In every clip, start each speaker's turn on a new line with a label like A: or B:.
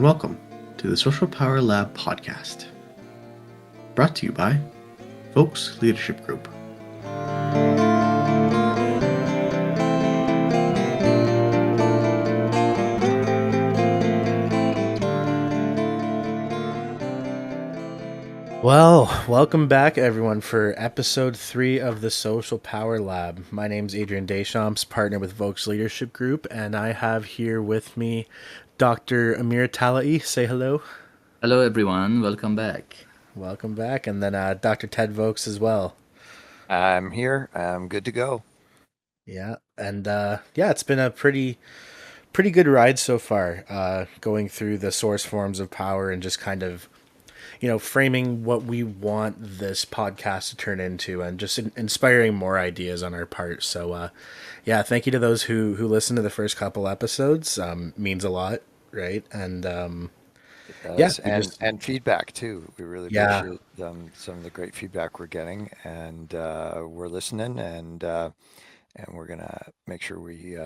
A: and welcome to the Social Power Lab podcast, brought to you by Folks Leadership Group.
B: Well, welcome back, everyone, for episode 3 of the Social Power Lab. My name's Adrian Deschamps, partner with Vokes Leadership Group, and I have here with me Dr. Amir Talai. Say hello.
C: Hello, everyone. Welcome back.
B: Welcome back. And then Dr. Ted Vokes as well.
D: I'm here. I'm good to go.
B: Yeah. And it's been a pretty good ride so far, going through the source forms of power and just kind of framing what we want this podcast to turn into and just inspiring more ideas on our part. So, thank you to those who listened to the first couple episodes. Means a lot, right? And
D: It does. And feedback too. We really
B: yeah,
D: appreciate some of the great feedback we're getting, and we're listening, and we're gonna make sure we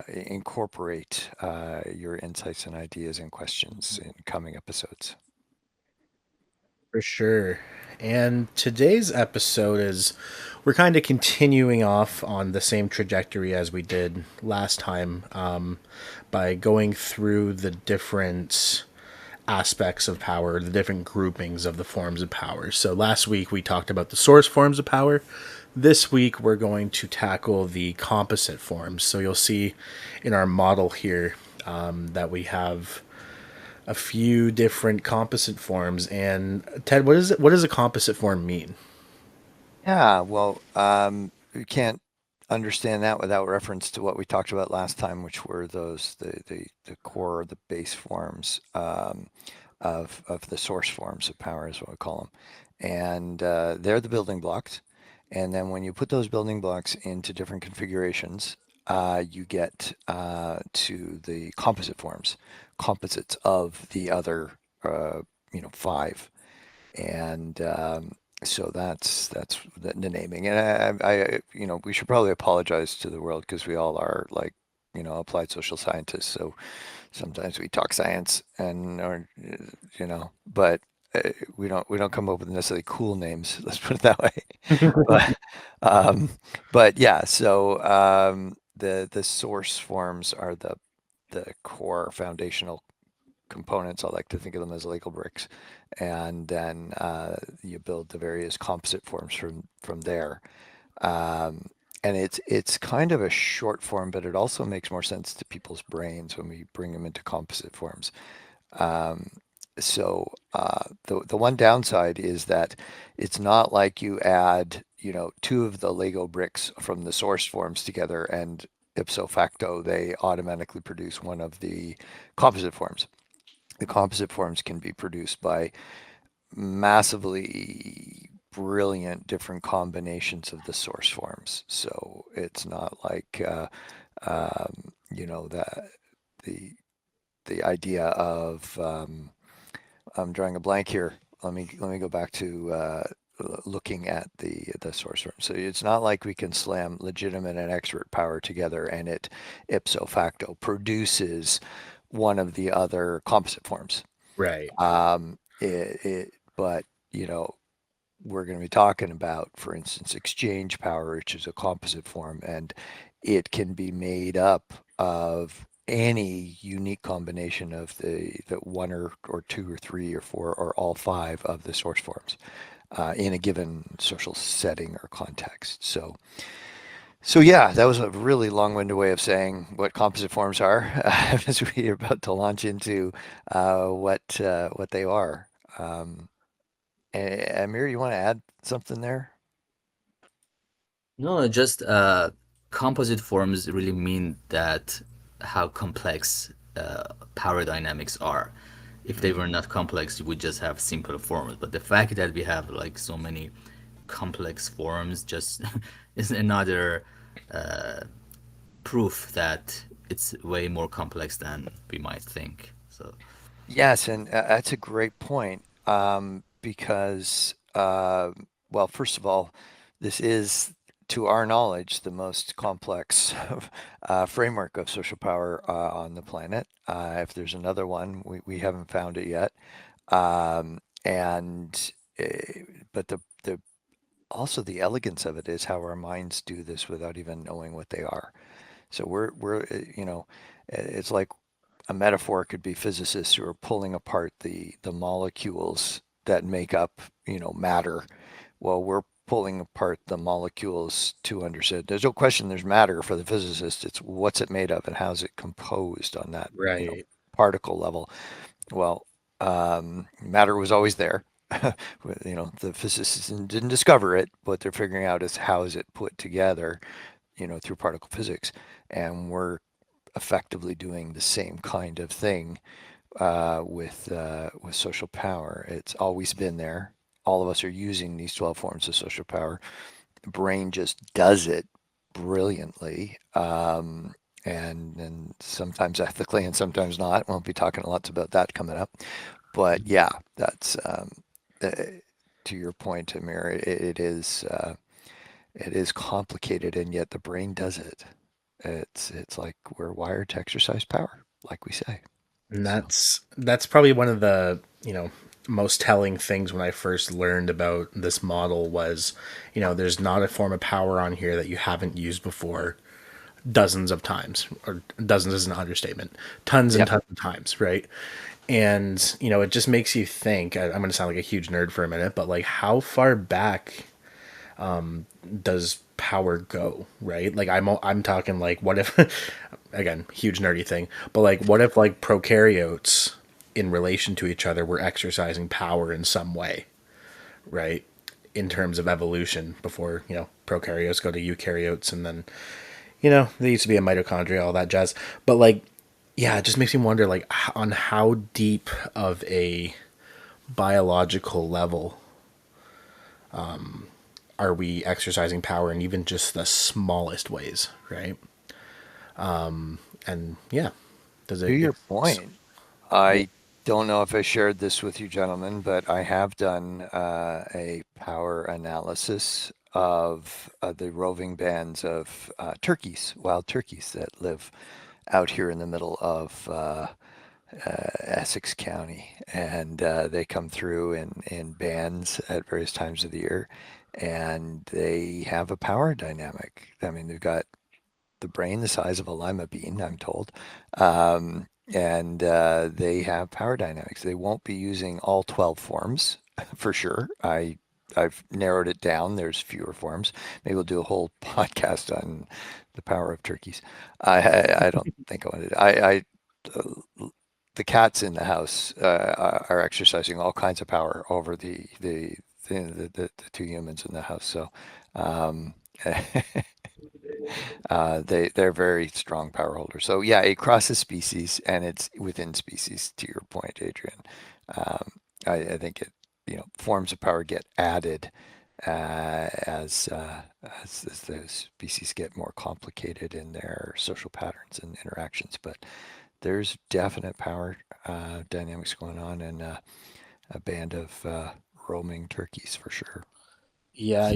D: incorporate your insights and ideas and questions in coming episodes.
B: for sure. And today's episode is we're kind of continuing off on the same trajectory as we did last time, by going through the different aspects of power, the different groupings of the forms of power. So last week we talked about the source forms of power. This week we're going to tackle the composite forms. So you'll see in our model here, that we have a few different composite forms. And Ted, what does a composite form mean?
D: Yeah, well, we can't understand that without reference to what we talked about last time, which were the core, the base forms of the source forms of power, is what we call them, and they're the building blocks. And then when you put those building blocks into different configurations, you get to the composite forms, composites of the other, five. And so that's the naming. And we should probably apologize to the world because we all are like, applied social scientists. So sometimes we talk science but we don't come up with necessarily cool names. Let's put it that way. But um, but yeah, so the source forms are the core foundational components. I like to think of them as Lego bricks, and then you build the various composite forms from there. Um, and it's kind of a short form, but it also makes more sense to people's brains when we bring them into composite forms. Um, the one downside is that it's not like you add, two of the Lego bricks from the source forms together and ipso facto they automatically produce one of the composite forms. The composite forms can be produced by massively brilliant different combinations of the source forms. So it's not like the the idea of I'm drawing a blank here. Let me go back to looking at the source form. So it's not like we can slam legitimate and expert power together and it ipso facto produces one of the other composite forms.
B: Right.
D: But we're going to be talking about, for instance, exchange power, which is a composite form, and it can be made up of any unique combination of the one or two or three or four or all five of the source forms in a given social setting or context. So yeah, that was a really long-winded way of saying what composite forms are, as we are about to launch into what they are. Amir, you want to add something there?
C: No, just composite forms really mean that how complex power dynamics are. If they
D: Mm.
C: were not complex, you would just have simple forms. But the fact that we have like so many complex forms just is another uh, proof that it's way more complex than we might think. So,
D: Yes, and that's a great point, because, well, first of all, this is to our knowledge, the most complex framework of social power on the planet. If there's another one, we haven't found it yet. And but the also the elegance of it is how our minds do this without even knowing what they are. So it's like a metaphor could be physicists who are pulling apart the molecules that make up, matter. Well, we're pulling apart the molecules to understand. There's no question there's matter for the physicist. It's what's it made of and how's it composed on that,
B: Right.
D: particle level. Well, matter was always there. The physicists didn't discover it. What they're figuring out is how is it put together, through particle physics, and we're effectively doing the same kind of thing with social power. It's always been there. All of us are using these 12 forms of social power. The brain just does it brilliantly, and sometimes ethically and sometimes not. We'll be talking lots about that coming up. But yeah, that's uh, to your point, Amir. It is complicated, and yet the brain does it. It's like we're wired to exercise power, like we say.
B: And
D: So
B: that's probably one of the, most telling things when I first learned about this model was, there's not a form of power on here that you haven't used before dozens of times, or dozens is an understatement, tons and
D: yep.
B: tons of times, right? And, it just makes you think, I'm going to sound like a huge nerd for a minute, but like how far back does power go, right? Like I'm talking like what if again, huge nerdy thing, but like what if like prokaryotes in relation to each other were exercising power in some way, right? In terms of evolution before, prokaryotes go to eukaryotes and then, they used to be a mitochondria, all that jazz. But like, yeah, it just makes me wonder like on how deep of a biological level are we exercising power in even just the smallest ways, right? And yeah, does
D: To
B: it?
D: your
B: It's,
D: point, I don't know if I shared this with you gentlemen, but I have done a power analysis of the roving bands of turkeys, wild turkeys that live out here in the middle of Essex County, and they come through in bands at various times of the year, and they have a power dynamic. I mean, they've got the brain the size of a lima bean, I'm told. And they have power dynamics. They won't be using all 12 forms for sure. I've narrowed it down. There's fewer forms. Maybe we'll do a whole podcast on the power of turkeys. I don't think I want to. The cats in the house are exercising all kinds of power over the two humans in the house. So um, they're very strong power holders. So yeah, it crosses species and it's within species. To your point, Adrian, um, I think forms of power get added as those species get more complicated in their social patterns and interactions. But there's definite power dynamics going on in a band of roaming turkeys for sure.
B: yeah,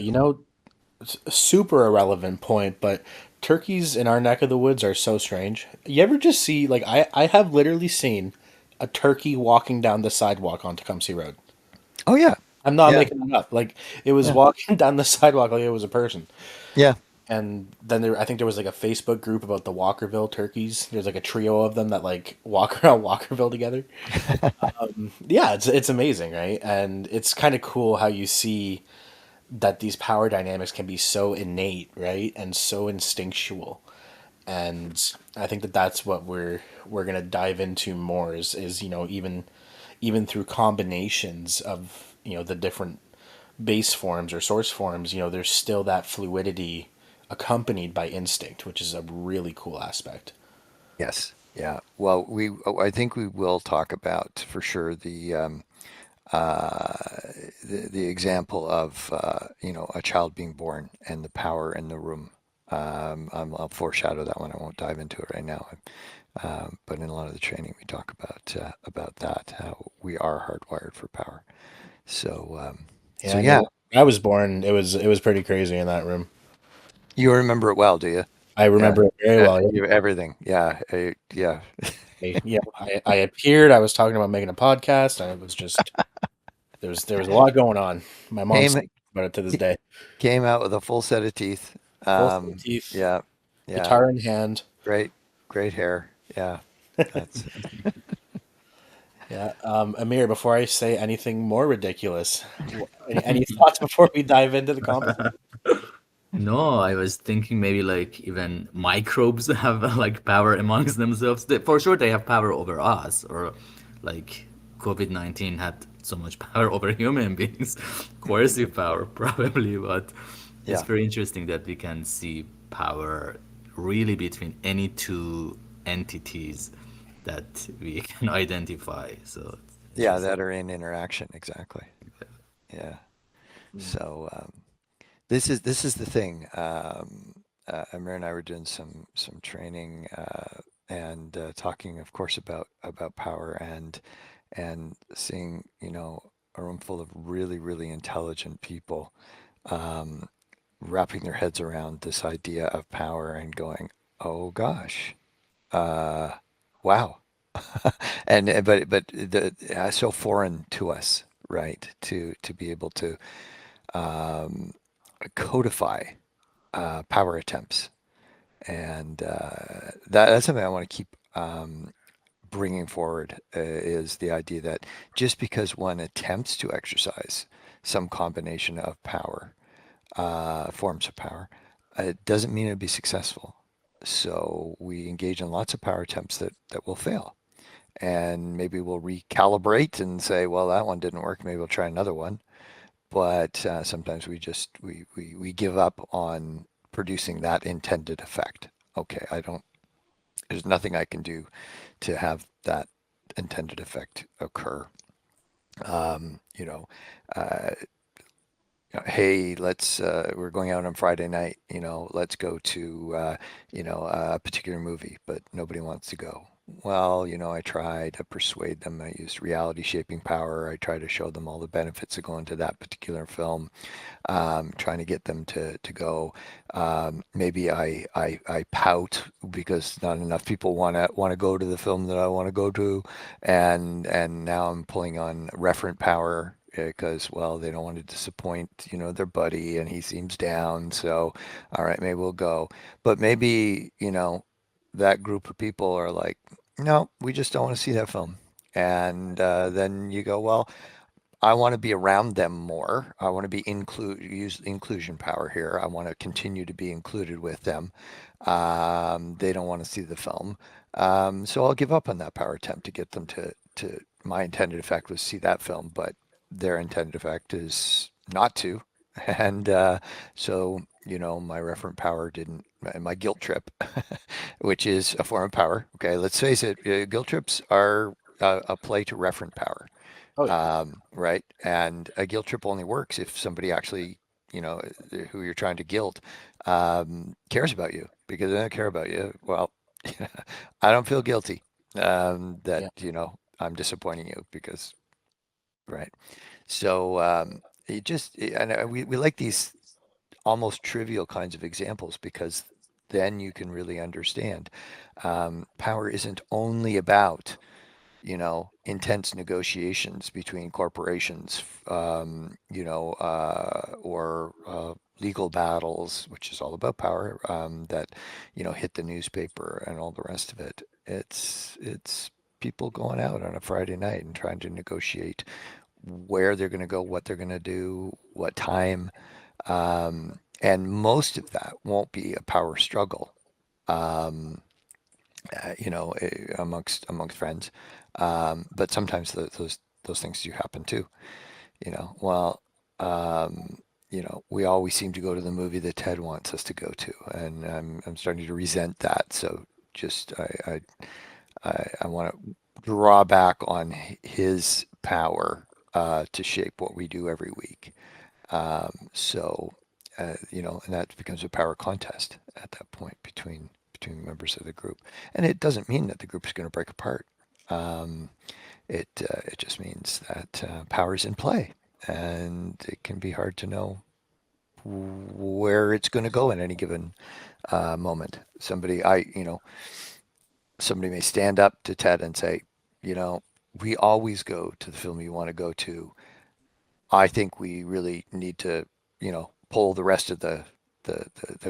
D: So,
B: super irrelevant point, but turkeys in our neck of the woods are so strange. You ever just see like I have literally seen a turkey walking down the sidewalk on Tecumseh Road.
D: oh yeah,
B: I'm not
D: yeah,
B: making it up. Like it was
D: yeah,
B: walking down the sidewalk like it was a person.
D: yeah.
B: And then I think there was like a Facebook group about the Walkerville turkeys. There's like a trio of them that like walk around Walkerville together. Yeah, it's amazing, right? And it's kind of cool how you see that these power dynamics can be so innate, right? And so instinctual. And I think that that's what we're going to dive into more is even through combinations of, the different base forms or source forms, there's still that fluidity accompanied by instinct, which is a really cool aspect.
D: Yes. Yeah. Well, I think we will talk about for sure uh, the example of a child being born and the power in the room. I'll foreshadow that one. I won't dive into it right now. But in a lot of the training, we talk about that, how we are hardwired for power. So
B: Yeah, I
D: yeah,
B: know. When I was born, it was pretty crazy in that room.
D: You remember it well, do you?
B: I
D: Yeah.
B: remember it very well.
D: You everything. Yeah. Yeah.
B: I appeared. I was talking about making a podcast, and it was just there was a lot going on. My mom
D: Came
B: still talks about it to this day.
D: came out with a full set of teeth.
B: Full set of teeth,
D: Yeah. Yeah.
B: guitar in hand.
D: Great hair. Yeah. That's
B: Yeah, Amir. Before I say anything more ridiculous, any thoughts before we dive into the competition?
C: No, I was thinking maybe like even microbes have like power amongst themselves. For sure, they have power over us, or like COVID-19 had so much power over human beings, coercive power probably. But it's
D: yeah.
C: very interesting that we can see power really between any two entities that we can identify. So it's
D: Yeah,
C: just
D: that are in interaction, exactly. Yeah.
B: Mm.
D: So this is the thing. Amir and I were doing some training and talking, of course, about power and seeing, a room full of really, really intelligent people um, wrapping their heads around this idea of power and going, "Oh gosh, uh, wow." But so foreign to us, right? To be able to um, codify power attempts, and that's something I want to keep bringing forward is the idea that just because one attempts to exercise some combination of power, forms of power, it doesn't mean it'll be successful. So we engage in lots of power attempts that will fail. And maybe we'll recalibrate and say, well, that one didn't work. Maybe we'll try another one. But sometimes we give up on producing that intended effect. Okay, there's nothing I can do to have that intended effect occur. Um, you know, uh, hey, we're going out on Friday night, let's go to, a particular movie, but nobody wants to go. Well, I try to persuade them. I use reality shaping power. I try to show them all the benefits of going to that particular film, trying to get them to go. Maybe I pout because not enough people want to go to the film that I want to go to, and now I'm pulling on referent power because well they don't want to disappoint their buddy and he seems down. So all right, maybe we'll go. But maybe that group of people are like, no, we just don't want to see that film. And then you go, well, I want to be around them more. I want to use inclusion power here. I want to continue to be included with them. They don't want to see the film, so I'll give up on that power attempt to get them to. My intended effect was see that film, but their intended effect is not to, and so my referent power didn't. My guilt trip, which is a form of power. Okay, let's face it, guilt trips are a play to referent power.
B: Oh yeah,
D: Right? And a guilt trip only works if somebody actually, who you're trying to guilt, cares about you. Because they don't care about you, well, I don't feel guilty that,
B: yeah.
D: I'm disappointing you because, right? So and we like these almost trivial kinds of examples because then you can really understand. Power isn't only about intense negotiations between corporations, or legal battles, which is all about power, that, hit the newspaper and all the rest of it. It's people going out on a Friday night and trying to negotiate where they're going to go, what they're going to do, what time. And most of that won't be a power struggle. Um, amongst friends. But sometimes those things do happen too. Well, um, we always seem to go to the movie that Ted wants us to go to, and I'm starting to resent that. So just I want to draw back on his power to shape what we do every week. And that becomes a power contest at that point between members of the group. And it doesn't mean that the group is going to break apart. Um, it just means that power is in play, and it can be hard to know where it's going to go in any given moment. Somebody may stand up to Ted and say, you know, we always go to the film you want to go to. I think we really need to, poll the rest of the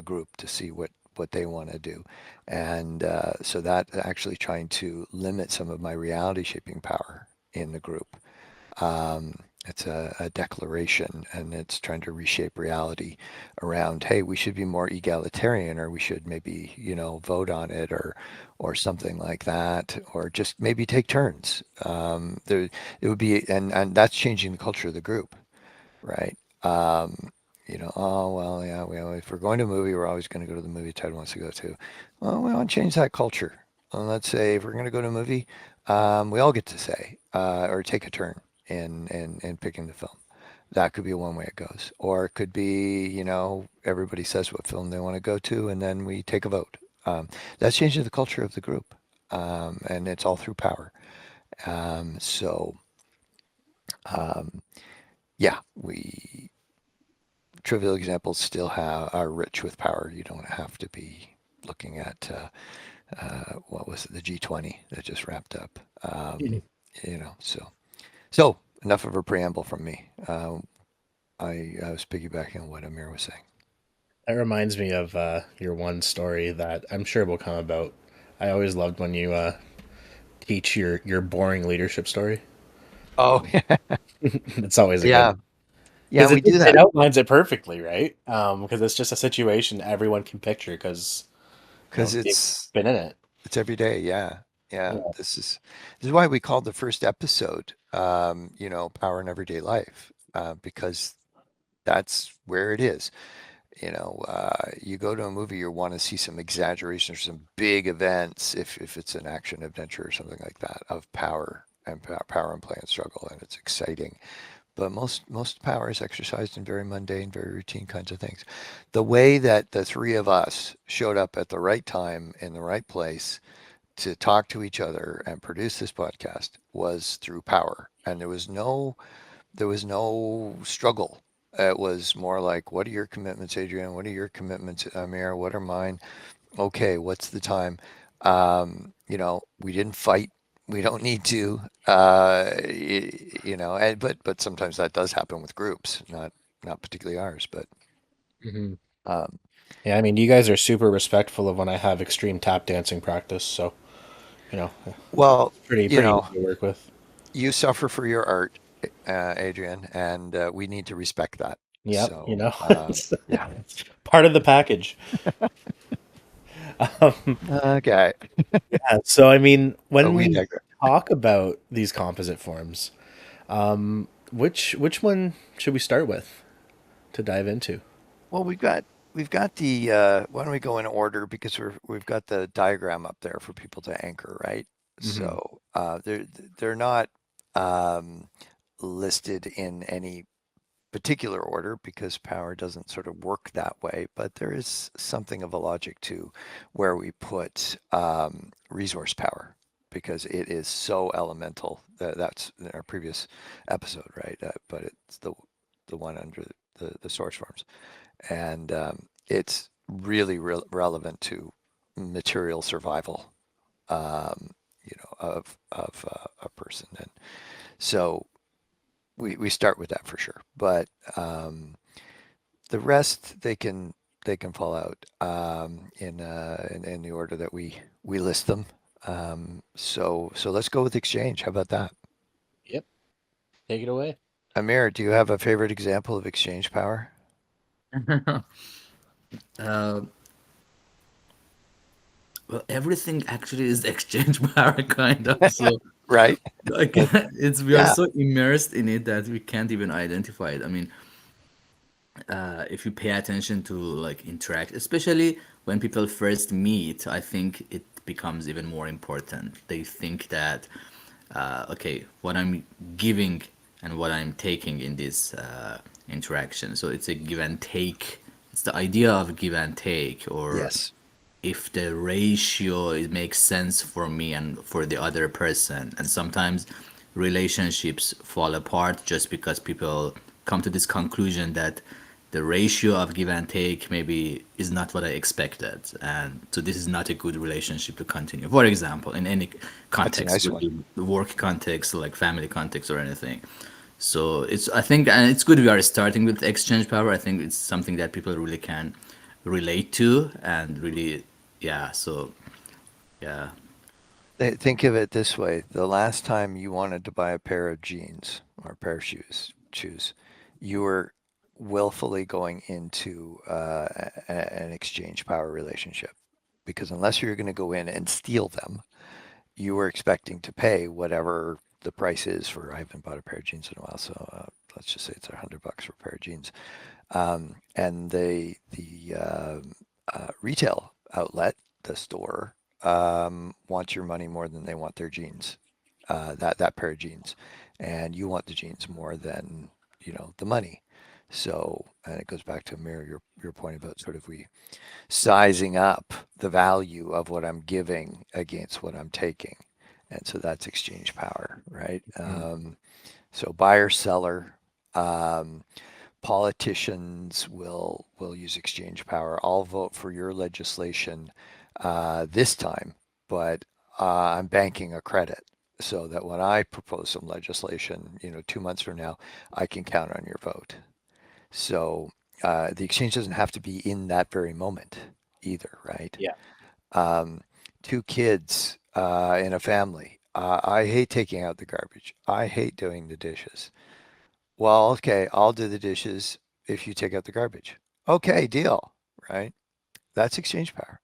D: group to see what they want to do. And so that actually trying to limit some of my reality shaping power in the group. It's a declaration, and it's trying to reshape reality around, hey, we should be more egalitarian, or we should maybe, vote on it, or something like that, or just maybe take turns. It would be, and that's changing the culture of the group, right? Oh well, yeah, if we're going to a movie, we're always going to go to the movie Ted wants to go to. Well, we want to change that culture. Well, let's say if we're going to go to a movie, we all get to say or take a turn in picking the film. That could be one way it goes, or it could be, everybody says what film they want to go to, and then we take a vote. That's changing the culture of the group, and it's all through power. So yeah, we trivial examples still are rich with power. You don't have to be looking at what was it, the G20 that just wrapped up. So enough of a preamble from me. I was piggybacking on what Amir was saying.
B: That reminds me of your one story that I'm sure will come about. I always loved when you teach your boring leadership story.
D: Oh,
B: It's always a good
D: yeah,
B: one.
D: yeah, we do
B: It
D: that
B: outlines it perfectly, right? Because it's just a situation everyone can picture because
D: because
B: they've been in it.
D: it's every day. Yeah, yeah.
B: Yeah.
D: This is why we called the first episode, power in everyday life, because that's where it is. You go to a movie, you want to see some exaggeration or some big events, if it's an action adventure or something like that, of power and power and play and struggle, and it's exciting. But most power is exercised in very mundane, very routine kinds of things. The way that the three of us showed up at the right time in the right place to talk to each other and produce this podcast was through power, and there was no struggle. It was more like, what are your commitments, Adrian? What are your commitments, Amir? What are mine? Okay, what's the time? We didn't fight. We don't need to. But sometimes that does happen with groups, not particularly ours, but
B: Hmm.
D: um,
B: Yeah, I mean, you guys are super respectful of when I have extreme tap dancing practice, so you know,
D: well,
B: pretty easy to work with.
D: you suffer for your art, Adrian, and we need to respect that.
B: Yep,
D: So,
B: it's
D: yeah.
B: part of the package. Um,
D: Okay.
B: yeah, so I mean,
D: But
B: when
D: we
B: we
D: digress.
B: talk about these composite forms, which one should we start with to dive into?
D: Well, we've got the why don't we go in order because we've got the diagram up there for people to anchor, right?
B: Hmm.
D: So they're not um, listed in any particular order because power doesn't sort of work that way, but there is something of a logic to where we put resource power because it is so elemental. That's in our previous episode, right? But it's the one under the source forms, and it's really relevant to material survival, of a person. And so we start with that for sure. But the rest they can fall out in the order that we list them. So let's go with exchange. How about that?
B: Yep, take it away.
D: Amir, do you have a favorite example of exchange power?
C: uh, well, everything actually is exchange power, kind of. So,
D: Right?
C: like, it's we are
D: Yeah.
C: so immersed in it that we can't even identify it. I mean, if you pay attention to like interact, especially when people first meet, I think it becomes even more important. They think that, okay, what I'm giving and what I'm taking in this interaction. So it's a give and take. It's the idea of give and take, or
D: Yes.
C: if the ratio it makes sense for me and for the other person. And sometimes relationships fall apart just because people come to this conclusion that the ratio of give and take maybe is not what I expected, and so this is not a good relationship to continue. For example, in any
D: That's a
C: context,
D: nice
C: would
D: one.
C: be work context, like family context or anything. So it's, I think, and it's good we are starting with exchange power. I think it's something that people really can relate to and really, yeah. So yeah,
D: Think of it this way: the last time you wanted to buy a pair of jeans or a pair of shoes, you were willfully going into an exchange power relationship, because unless you're going to go in and steal them, you were expecting to pay whatever the price is for. I haven't bought a pair of jeans in a while, so let's just say it's $100 for a pair of jeans. And the retail outlet, the store, wants your money more than they want their jeans, that pair of jeans, and you want the jeans more than the money. So, and it goes back to Amir, your point about sort of we sizing up the value of what I'm giving against what I'm taking, and so that's exchange power, right? So buyer seller. Um, Politicians will use exchange power. I'll vote for your legislation this time, but I'm banking a credit so that when I propose some legislation, 2 months from now, I can count on your vote. So the exchange doesn't have to be in that very moment either, right?
B: Yeah.
D: Um, Two kids in a family. I hate taking out the garbage. I hate doing the dishes. Well, okay, I'll do the dishes if you take out the garbage. Okay, deal, right? That's exchange power.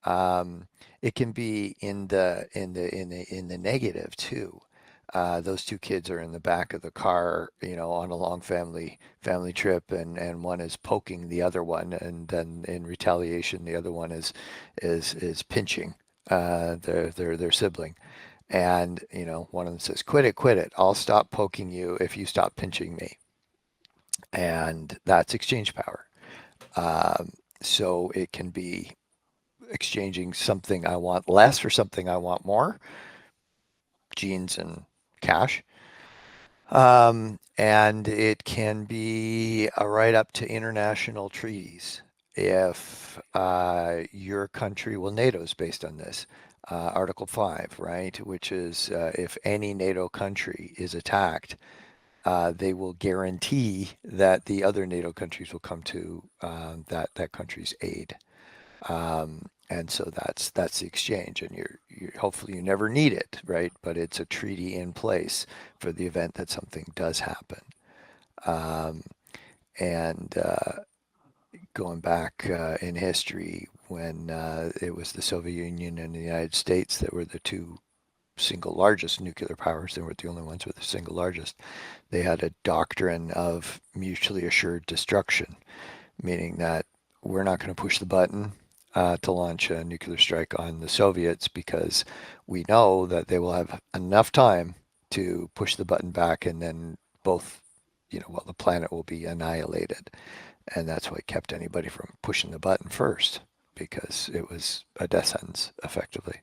D: Um, it can be in the negative too. Those two kids are in the back of the car, on a long family trip, and one is poking the other one, and then in retaliation, the other one is pinching their sibling, and one of them says, "Quit it, quit it! I'll stop poking you if you stop pinching me." And that's exchange power. Um, so it can be exchanging something I want less for something I want more, jeans and cash. And it can be a right up to international treaties. If your country, well, NATO is based on this, Article 5, right, which is if any NATO country is attacked, they will guarantee that the other NATO countries will come to that country's aid. And so that's the exchange, and you're hopefully you never need it, right? But it's a treaty in place for the event that something does happen. Um, and Going back in history, when it was the Soviet Union and the United States that were the two single largest nuclear powers, they weren't the only ones, but the single largest. They had a doctrine of mutually assured destruction, meaning that we're not going to push the button to launch a nuclear strike on the Soviets because we know that they will have enough time to push the button back, and then both, well, the planet will be annihilated. And that's what kept anybody from pushing the button first, because it was a death sentence effectively.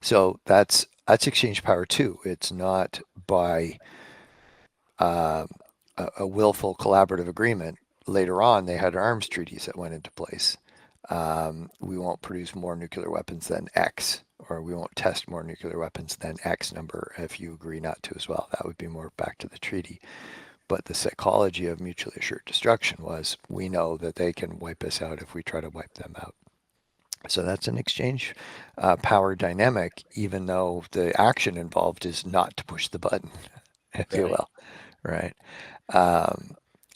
D: So that's exchange power too. It's not by um, a willful collaborative agreement. Later on, they had arms treaties that went into place. We won't produce more nuclear weapons than X, or we won't test more nuclear weapons than X number if you agree not to as well. That would be more back to the treaty. But the psychology of mutually assured destruction was we know that they can wipe us out if we try to wipe them out. So that's an exchange power dynamic, even though the action involved is not to push the button, if you
B: Right.
D: will, right? Um,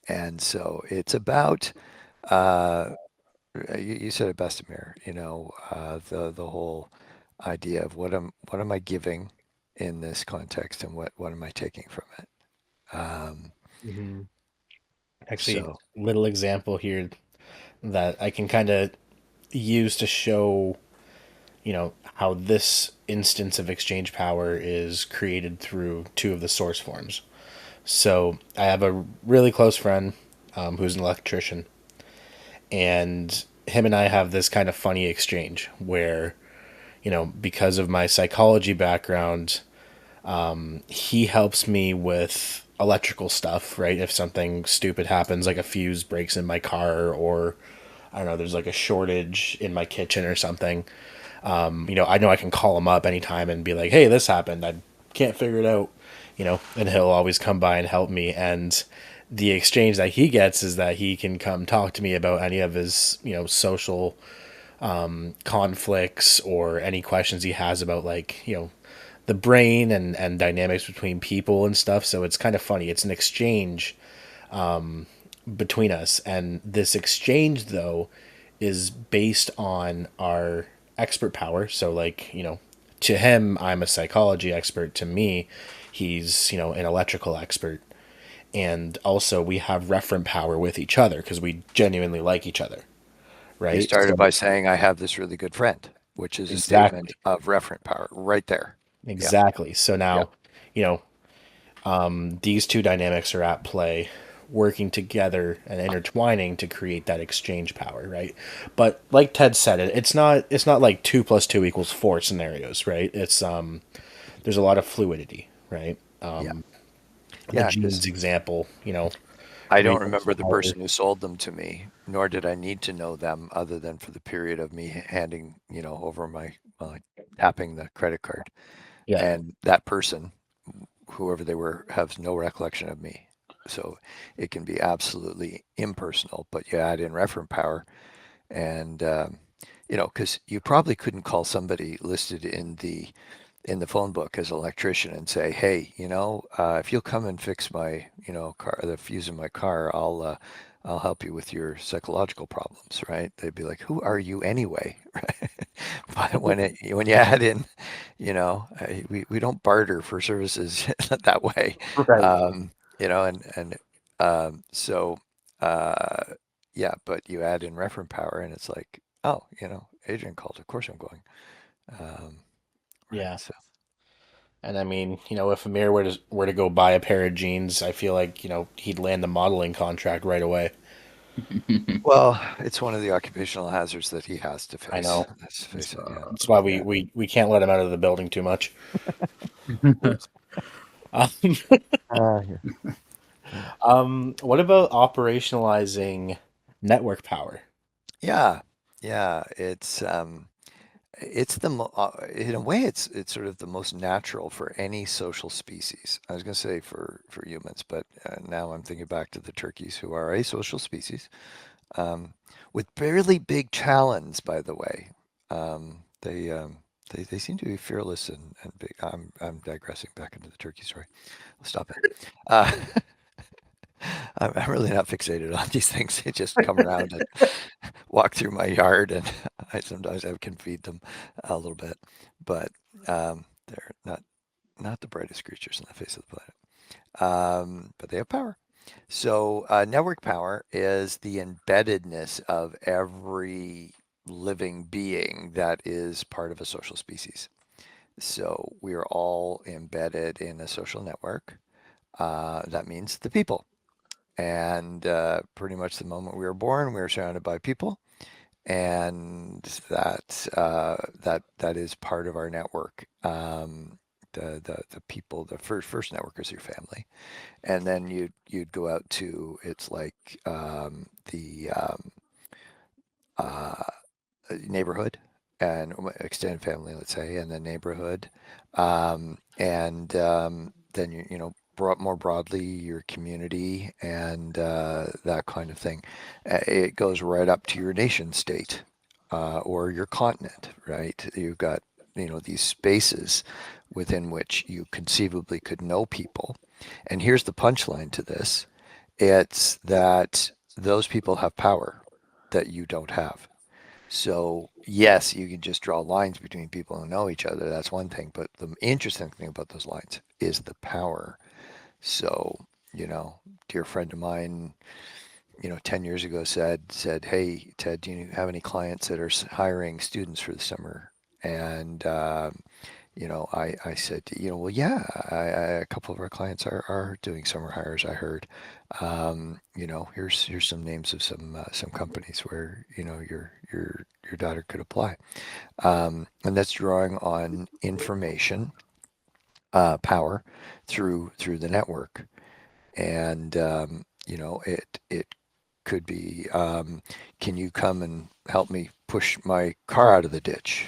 D: and so it's about uh, you said it best, Amir. The whole idea of what am I giving in this context, and what am I taking from it? Um,
B: hmm Actually,
D: so
B: little example here that I can kind of use to show, how this instance of exchange power is created through two of the source forms. So I have a really close friend who's an electrician, and him and I have this kind of funny exchange where, because of my psychology background, he helps me with electrical stuff, right? If something stupid happens, like a fuse breaks in my car, or I don't know, there's like a shortage in my kitchen or something. I know I can call him up anytime and be like, "Hey, this happened. I can't figure it out." And he'll always come by and help me. And the exchange that he gets is that he can come talk to me about any of his, social conflicts or any questions he has about, like, the brain and dynamics between people and stuff. So it's kind of funny. It's an exchange between us. And this exchange, though, is based on our expert power. So, like, to him, I'm a psychology expert. To me, he's, an electrical expert. And also, we have referent power with each other because we genuinely like each other,
D: You
B: right?
D: started
B: So,
D: by saying, I have this really good friend, which is a statement
B: exactly.
D: of referent power right there. Yeah.
B: Exactly. So
D: Yeah.
B: now, you know, these two dynamics are at play, working together and intertwining to create that exchange power, right? But like Ted said, it's not like 2 + 2 = 4 scenarios, right? It's there's a lot of fluidity, right?
D: Yeah.
B: The
D: Yeah. Because
B: jeans example,
D: I don't
B: rainbows
D: remember
B: are
D: the
B: harder.
D: person who sold them to me, nor did I need to know them other than for the period of me handing, over my, tapping the credit card.
B: Yeah,
D: And that person, whoever they were, has no recollection of me. So it can be absolutely impersonal, but you add in referent power and, because you probably couldn't call somebody listed in the phone book as an electrician and say, hey, if you'll come and fix my, car, the fuse in my car, I'll help you with your psychological problems, right? They'd be like, who are you anyway? Right? But when you add in, we don't barter for services that way,
B: right.
D: and so uh, yeah, but you add in referent power, and it's like, oh, Adrian called, of course I'm going, um, right?
B: Yeah.
D: So.
B: And I mean, if Amir were to go buy a pair of jeans, I feel like, he'd land the modeling contract right away.
D: Well, it's one of the occupational hazards that he has to
B: I
D: face.
B: know.
D: Let's face
B: That's,
D: it. Yeah.
B: that's why we,
D: Yeah.
B: we, we can't let him out of the building too much.
D: Whoops.
B: Um,
D: Yeah. Yeah.
B: what about operationalizing network power?
D: Yeah. Yeah. It's in a way, it's sort of the most natural for any social species. I was going to say for humans, but now I'm thinking back to the turkeys, who are a social species, um, with fairly big talons, by the way. They seem to be fearless and big. I'm digressing back into the turkey story. I'll stop it. Uh, I'm really not fixated on these things. They just come around and walk through my yard, and I can feed them a little bit, but they're not the brightest creatures on the face of the planet. But they have power. So network power is the embeddedness of every living being that is part of a social species. So we are all embedded in a social network. That means the people. And pretty much the moment we were born, we were surrounded by people, and that is part of our network. The people, the first network is your family, and then you'd go out to, it's like, the uh, neighborhood and extended family, let's say, and the neighborhood, and then more broadly, your community and that kind of thing. It goes right up to your nation state or your continent, right? You've got these spaces within which you conceivably could know people. And here's the punchline to this: it's that those people have power that you don't have. So, yes, you can just draw lines between people who know each other. That's one thing. But the interesting thing about those lines is the power. So, dear friend of mine, 10 years ago said, hey, Ted, do you have any clients that are hiring students for the summer? And, I said, well, yeah, a couple of our clients are doing summer hires, I heard. Here's some names of some companies where, your daughter could apply. And that's drawing on information, power through the network. And it could be, can you come and help me push my car out of the ditch?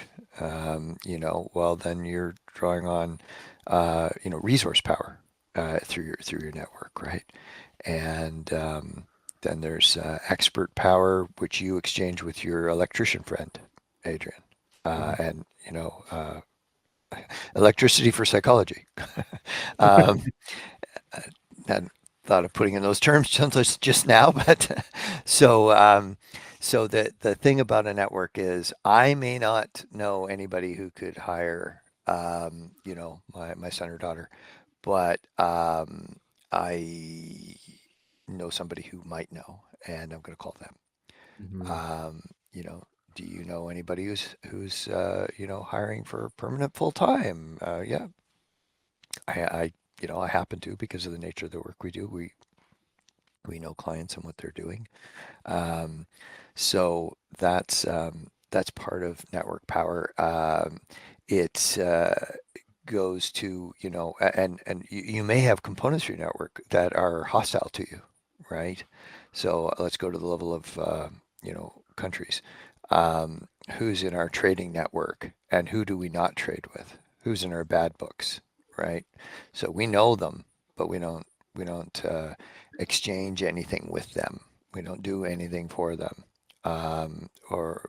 D: Well, then you're drawing on resource power through your network, right? And then there's expert power, which you exchange with your electrician friend, Adrian. And electricity for psychology. um, hadn't thought of putting in those terms just now, but so the thing about a network is I may not know anybody who could hire my son or daughter, but I know somebody who might know, and I'm going to call them.
B: Mhm.
D: Um, you know, do you know anybody who's hiring for permanent full time? Yeah, I happen to, because of the nature of the work we do. We know clients and what they're doing. Um, so that's part of network power. It goes to and you may have components for your network that are hostile to you, right? So let's go to the level of countries. Who's in our trading network and who do we not trade with? Who's in our bad books, right? So we know them, but we don't exchange anything with them. We don't do anything for them,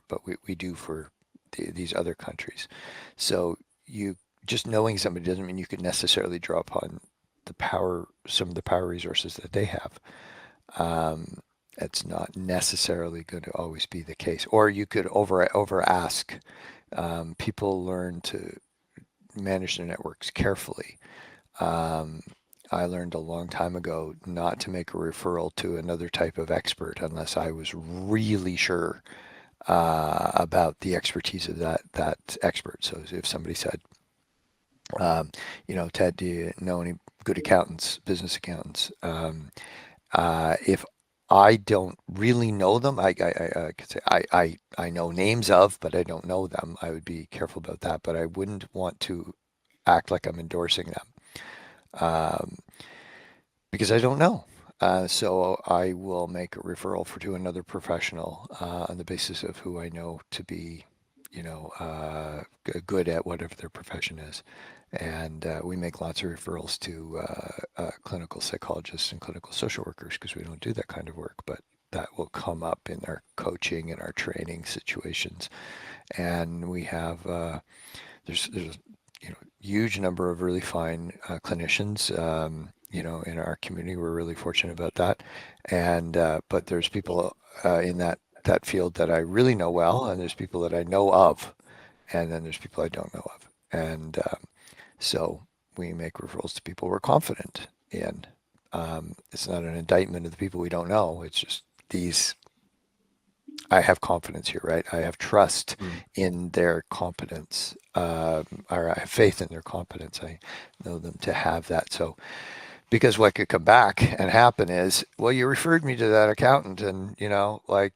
D: but we do for these other countries. So you just knowing somebody doesn't mean you can necessarily draw upon some of the power resources that they have. Um, it's not necessarily going to always be the case. Or you could over ask. People learn to manage their networks carefully. Um, I learned a long time ago not to make a referral to another type of expert unless I was really sure about the expertise of that expert. So if somebody said, Ted, do you know any good accountants, business accountants? If I don't really know them, I could say I know names of, but I don't know them. I would be careful about that, but I wouldn't want to act like I'm endorsing them. Um, because I don't know. So I will make a referral to another professional on the basis of who I know to be, good at whatever their profession is. And we make lots of referrals to clinical psychologists and clinical social workers because we don't do that kind of work, but that will come up in our coaching and our training situations. And we have there's huge number of really fine clinicians. In our community, we're really fortunate about that. And but there's people in that field that I really know well, and there's people that I know of, and then there's people I don't know of. And so we make referrals to people we're confident in. It's not an indictment of the people we don't know. It's just these. I have confidence here, right? I have trust
B: Mm.
D: in their competence, or I have faith in their competence. I know them to have that. So, because what could come back and happen is, well, you referred me to that accountant, and like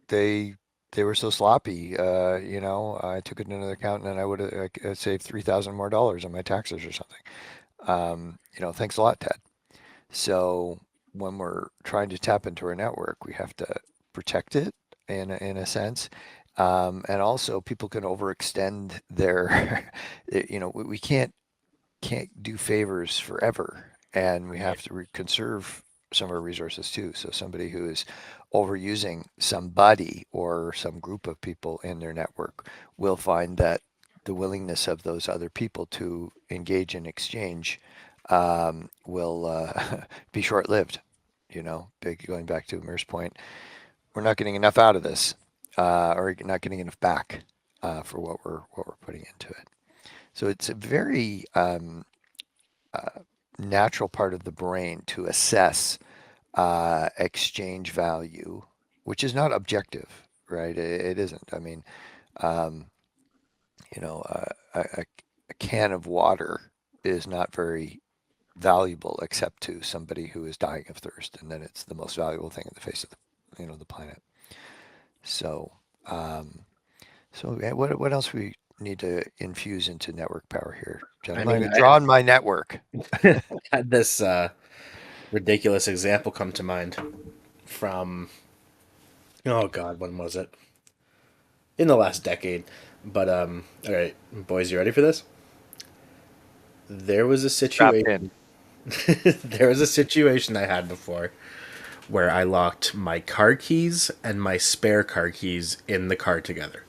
D: they they were so sloppy. I took it to another accountant, and I would have saved $3,000 more on my taxes or something. Thanks a lot, Ted. So when we're trying to tap into our network, we have to protect it in a sense. And also people can overextend their, we can't do favors forever, and we
B: Right.
D: have to conserve some of our resources too. So somebody who is overusing somebody or some group of people in their network will find that the willingness of those other people to engage in exchange will be short-lived. Going back to Amir's point, we're not getting enough out of this, or not getting enough back for what we're putting into it. So it's a very uh, natural part of the brain to assess exchange value, which is not objective, right? It isn't. I mean, um, a can of water is not very valuable except to somebody who is dying of thirst, and then it's the most valuable thing on the face of the planet. So, um, yeah, what else we need to infuse into network power here,
B: I
D: gentlemen? I'm
B: mean,
D: going to draw on my network.
B: I had this. ridiculous example come to mind from, oh God, when was it? In the last decade. But all right, boys, you ready for this? There was a
D: Strapped in.
B: situation. There was a situation I had before where I locked my car keys and my spare car keys in the car together.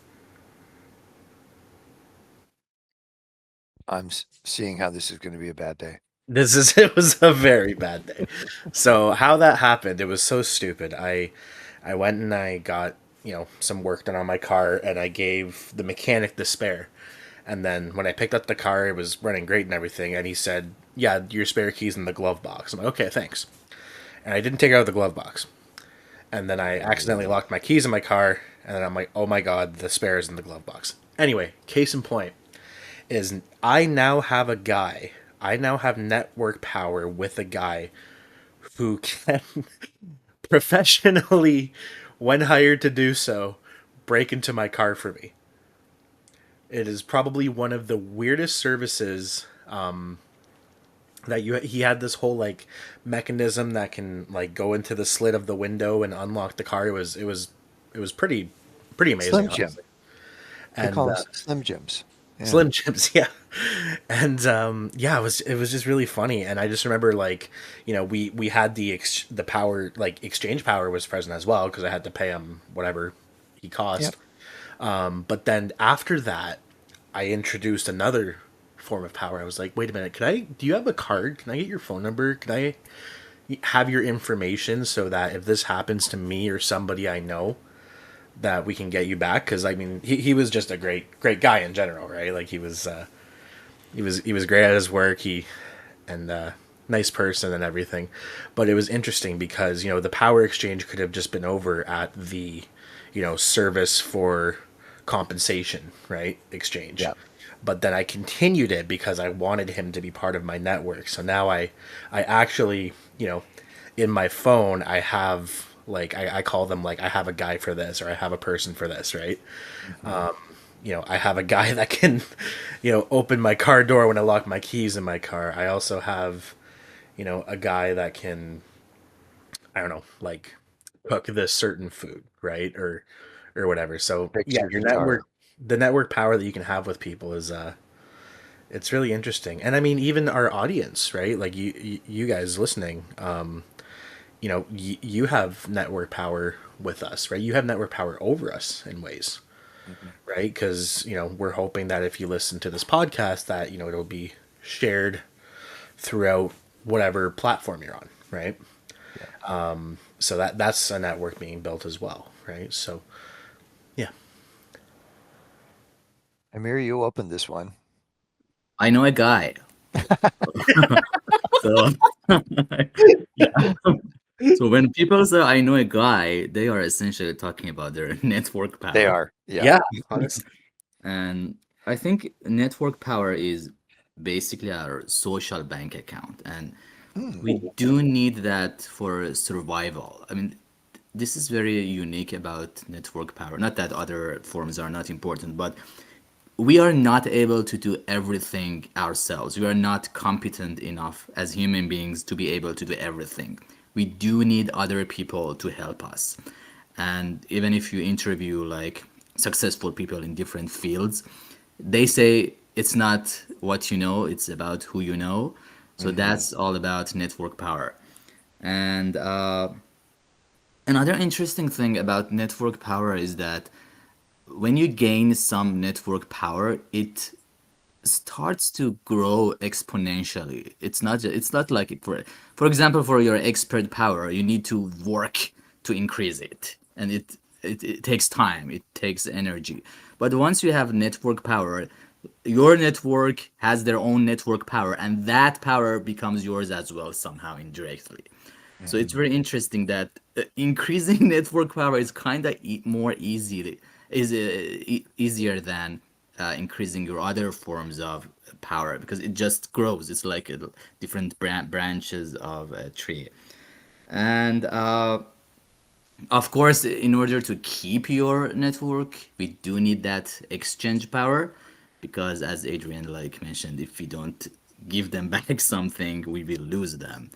D: I'm seeing how this is going to be a bad day.
B: It was a very bad day. So how that happened, it was so stupid. I went and I got, some work done on my car and I gave the mechanic the spare. And then when I picked up the car, it was running great and everything, and he said, "Yeah, your spare keys in the glove box." I'm like, "Okay, thanks." And I didn't take it out of the glove box. And then I accidentally locked my keys in my car, and then I'm like, "Oh my god, the spare is in the glove box." Anyway, case in point is I now have a guy. I now have network power with a guy who can professionally, when hired to do so, break into my car for me. It is probably one of the weirdest services that he had this whole like mechanism that can like go into the slit of the window and unlock the car. It was pretty amazing.
D: Slim Jim.
B: Honestly.
D: They
B: And
D: call them Slim Jims. Yeah.
B: Slim Jims, yeah. And yeah, it was just really funny. And I just remember like, we had the power, like exchange power was present as well because I had to pay him whatever he cost.
D: Yep.
B: But then after that, I introduced another form of power. I was like, wait a minute, do you have a card? Can I get your phone number? Can I have your information so that if this happens to me or somebody I know, that we can get you back? Because I mean, he was just a great guy in general, right? Like he was great at his work. And nice person and everything. But it was interesting because the power exchange could have just been over at the service for compensation, right? Exchange.
D: Yeah.
B: But then I continued it because I wanted him to be part of my network. So now I actually, in my phone, I have like, I call them like, I have a guy for this, or I have a person for this, right? I have a guy that can, open my car door when I lock my keys in my car. I also have, a guy that can, I don't know, like cook this certain food, right? Or whatever. So
D: Fix
B: yeah,
D: your
B: your
D: guitar.
B: the network power that you can have with people is it's really interesting. And I mean, even our audience, right? Like you guys listening, you have network power with us, right? You have network power over us in ways, right? Because we're hoping that if you listen to this podcast, that it'll be shared throughout whatever platform you're on, right? So that's a network being built as well, right? So yeah.
D: Amir, you opened this one.
C: I know a guy. So, yeah. So when people say I know a guy, they are essentially talking about their network power.
D: They are. Yeah.
B: Yeah, honestly.
C: And I think network power is basically our social bank account. And we do need that for survival. I mean, this is very unique about network power. Not that other forms are not important, but we are not able to do everything ourselves. We are not competent enough as human beings to be able to do everything. We do need other people to help us. And even if you interview like successful people in different fields, they say it's not what you know, it's about who you know. So that's all about network power. And another interesting thing about network power is that when you gain some network power, it starts to grow exponentially. It's not like for example, for your expert power, you need to work to increase it, and it takes time, it takes energy. But once you have network power, your network has their own network power, and that power becomes yours as well somehow indirectly. So it's very interesting that increasing network power is kind of more easier than increasing your other forms of power because it just grows. It's like different branches of a tree. And of course, in order to keep your network, we do need that exchange power because, as Adrian like mentioned, if we don't give them back something, we will lose them.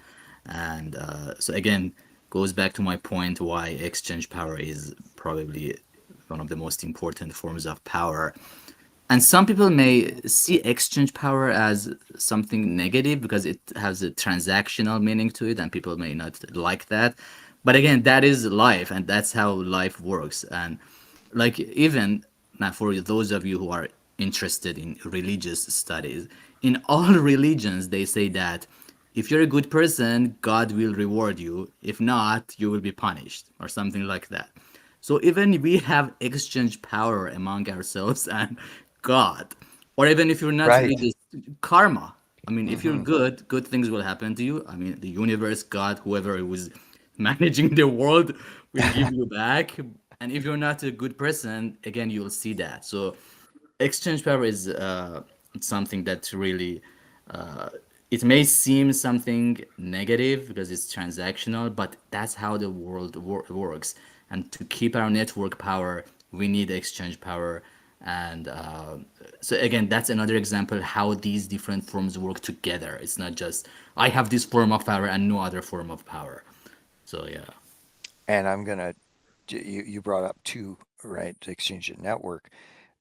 C: And so again, goes back to my point why exchange power is probably one of the most important forms of power. And some people may see exchange power as something negative because it has a transactional meaning to it, and people may not like that. But again, that is life, and that's how life works. And like, even now, for those of you who are interested in religious studies, in all religions, they say that if you're a good person, God will reward you. If not, you will be punished, or something like that. So even we have exchange power among ourselves and God. Or even if you're not
D: Right.
C: religious, karma. I mean, if you're
D: Hmm.
C: good, good things will happen to you. I mean, the universe, God, whoever was managing the world will give you back. And if you're not a good person, again, you'll see that. So exchange power is something that really it may seem something negative because it's transactional, but that's how the world works. And to keep our network power, we need exchange power. And so again, that's another example how these different forms work together. It's not just I have this form of power and no other form of power. So yeah.
D: And I'm gonna, you brought up two, right? Exchange and network,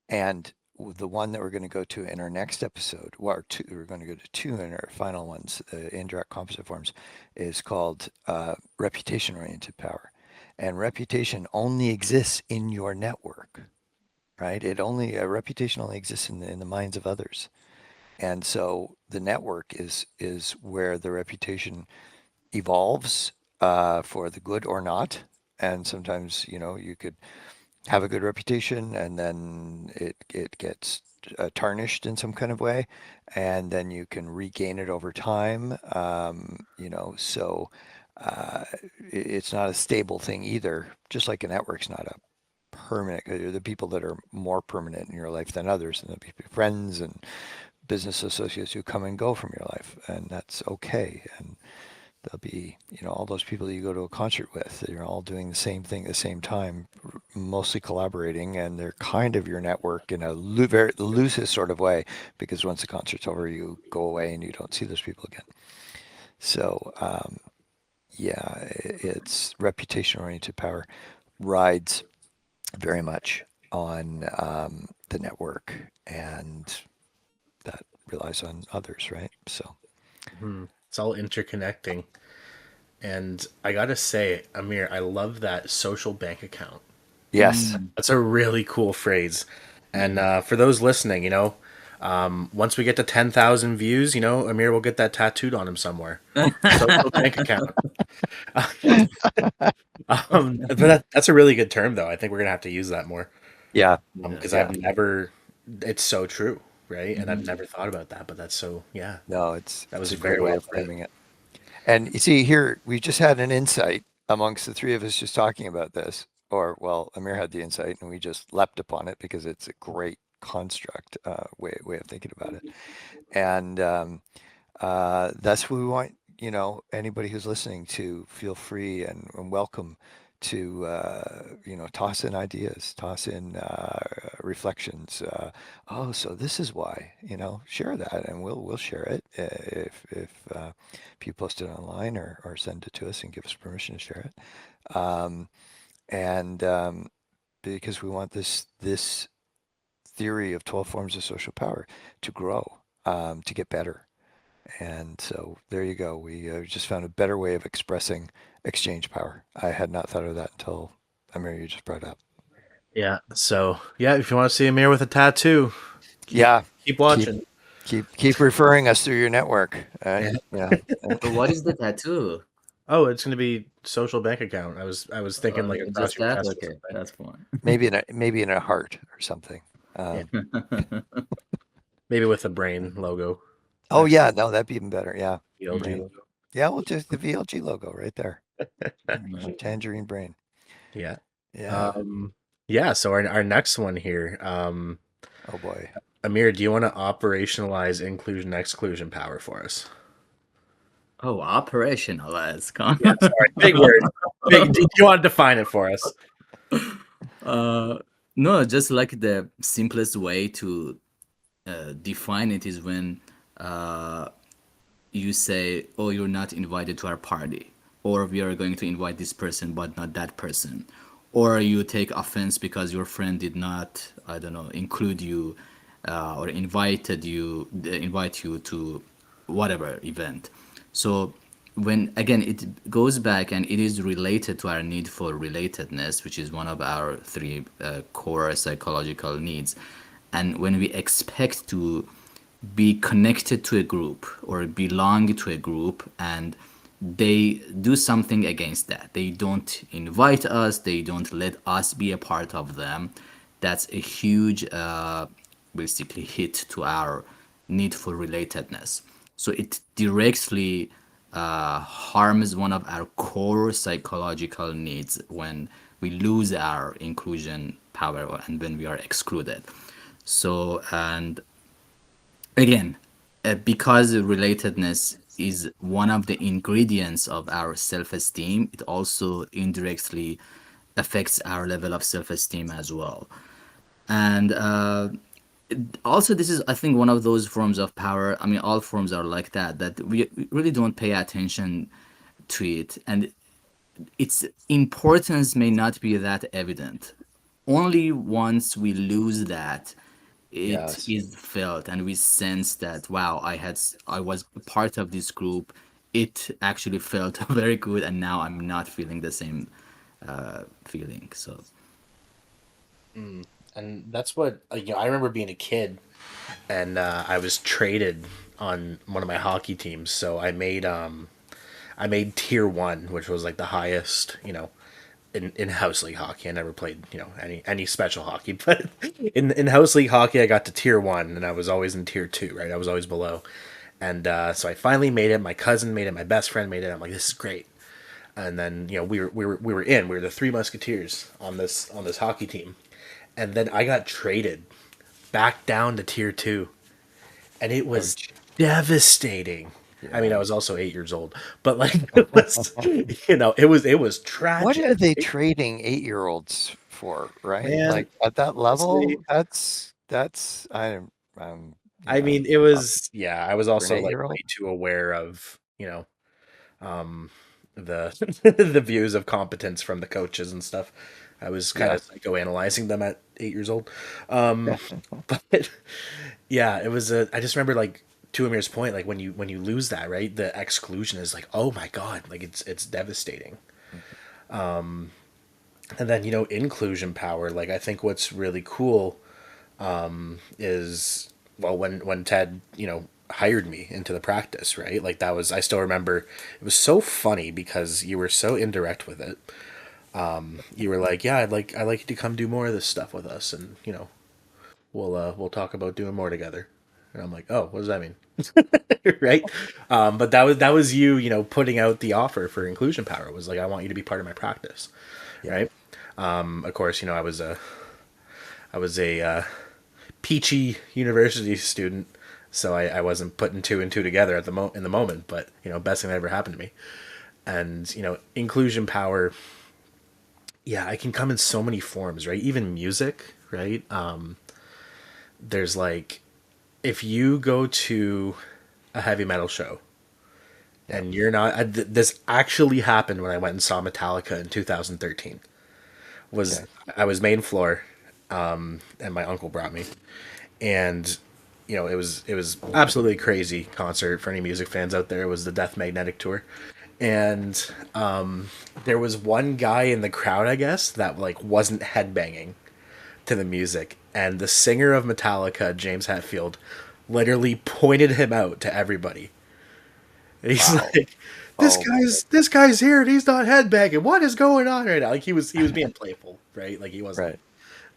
D: and the one that we're going to go to in our next episode, well, two, we're going to go to two in our final ones, indirect composite forms, is called reputation-oriented power. And reputation only exists in your network, right? It only, a reputation only exists in the minds of others. And so the network is where the reputation evolves for the good or not. And sometimes, you could have a good reputation and then it gets tarnished in some kind of way, and then you can regain it over time. So it's not a stable thing either, just like a network's not a permanent. The people that are more permanent in your life than others, and the friends and business associates who come and go from your life, and that's okay. And there'll be, all those people that you go to a concert with, you're all doing the same thing at the same time, mostly collaborating, and they're kind of your network in a very loosest sort of way, because once the concert's over, you go away and you don't see those people again. So, yeah, it's reputation-oriented power rides very much on the network, and that relies on others, right? So,
B: It's all interconnecting. And I gotta say, Amir, I love that social bank account.
D: yes.
B: That's a really cool phrase. And for those listening, once we get to 10,000 views, Amir will get that tattooed on him somewhere. Social bank account. But that's a really good term, though. I think we're gonna have to use that more
D: Yeah.
C: Yeah.
B: because
D: Yeah.
B: I've never. It's so true, right? And I've
C: Mhm.
B: never thought about that, but that's so yeah.
D: No, it's
B: That
D: it's
B: was
D: a
B: very
D: great way
B: well
D: of
B: said.
D: framing it. And you see here, we just had an insight amongst the three of us just talking about this. Or, well, Amir had the insight and we just leapt upon it because it's a great construct, way of thinking about it. And that's what we want, anybody who's listening to feel free and welcome to, toss in ideas, toss in reflections. Oh, so this is why, share that, and we'll share it if you post it online, or send it to us and give us permission to share it. And because we want this theory of 12 forms of social power to grow, to get better. And so there you go. We just found a better way of expressing exchange power. I had not thought of that until Amir, you just brought up.
B: Yeah. So yeah, if you want to see Amir with a tattoo, keep
D: Yeah,
B: keep
D: keep
B: watching.
D: keep referring us through your network.
B: Yeah.
D: Yeah.
C: So what is the tattoo?
B: Oh, it's gonna be social bank account. I was thinking like across
C: Just
B: your
C: that?
B: chest or
C: Okay,
B: something.
C: that's fine.
D: Maybe in a heart or something.
B: Yeah.
D: Um,
B: Maybe with a brain logo
D: oh
B: next to
D: yeah, no, that'd be even better. Yeah,
B: the LG
D: brain.
B: logo.
D: Yeah, well, just the VLG logo right there.
C: Right.
D: Tangerine brain.
B: Yeah.
D: Yeah.
B: Um, yeah, so our next one here,
D: Oh boy.
B: Amir, do you want to operationalize inclusion exclusion power for us?
C: Oh, operational. Let's come.
B: Yeah, sorry, big word. Big. Do you want to define it for us?
C: uh, no, just like the simplest way to define it is when uh, you say, "Oh, you're not invited to our party," or "We are going to invite this person but not that person," or you take offense because your friend did not, I don't know, include you, or invite you to whatever event. So when again it goes back and it is related to our need for relatedness, which is one of our three core psychological needs. And when we expect to be connected to a group or belong to a group, and they do something against that, they don't invite us, they don't let us be a part of them, that's a huge basically hit to our need for relatedness. So it directly harms one of our core psychological needs when we lose our inclusion power and when we are excluded. So, and again, because relatedness is one of the ingredients of our self-esteem, it also indirectly affects our level of self-esteem as well. And also, this is, I think, one of those forms of power. I mean, all forms are like that, that we really don't pay attention to it. And its importance may not be that evident. Only once we lose that, it
D: Yes.
C: is felt and we sense that, wow, I was part of this group. It actually felt very good, and now I'm not feeling the same feeling. So
B: And that's what I remember being a kid, and I was traded on one of my hockey teams. So I made tier 1, which was like the highest, in house league hockey. I never played, any special hockey, but in house league hockey, I got to tier 1, and I was always in tier 2, right? I was always below, and so I finally made it. My cousin made it. My best friend made it. I'm like, this is great. And then we were the Three Musketeers on this hockey team, and then I got traded back down to tier 2, and it
D: Oh,
B: was devastating. I mean, I
D: yeah.
B: was also 8 years old, but like it was, it was
D: What
B: tragic.
D: are they trading 8-year-olds for, right?
B: Man,
D: Like at that
B: honestly,
D: level, that's
B: I
D: yeah,
B: mean, it was, yeah, I was
D: for an
B: also like
D: 8-year-old.
B: way too aware of, um, the the views of competence from the coaches and stuff. I was kind
D: Yeah.
B: of psychoanalyzing them at 8 years old. Um, but yeah, it was I just remember, like, to Amir's point, like when you lose that, right, the exclusion is like, oh my god, like it's devastating. And then inclusion power. Like, I think what's really cool is, well, when Ted hired me into the practice, right? Like, that was, I still remember, it was so funny because you were so indirect with it. You were like, yeah, I'd like you to come do more of this stuff with us, and we'll talk about doing more together. And I'm like, oh, what does that mean? Right? But that was you, putting out the offer for inclusion power. It was like, I want you to be part of my practice,
D: Yeah.
B: right? Of course, I was a peachy university student, so I wasn't putting two and two together in the moment. But best thing that ever happened to me. And inclusion power, yeah, it can come in so many forms, right? Even music, right? There's like, if you go to a heavy metal show
D: Yeah.
B: and you're not, this actually happened when I went and saw Metallica in 2013. Was
D: Okay.
B: I was main floor, and my uncle brought me, and it was absolutely crazy concert for any music fans out there. It was the Death Magnetic tour, and there was one guy in the crowd, I guess, that like wasn't headbanging to the music, and the singer of Metallica, James Hetfield, literally pointed him out to everybody. And he's
D: Wow.
B: like, "This
D: Oh my
B: guy's this guy's here, and he's not headbanging. What is going on right now?" Like, he was being playful, right? Like, he wasn't
D: Right.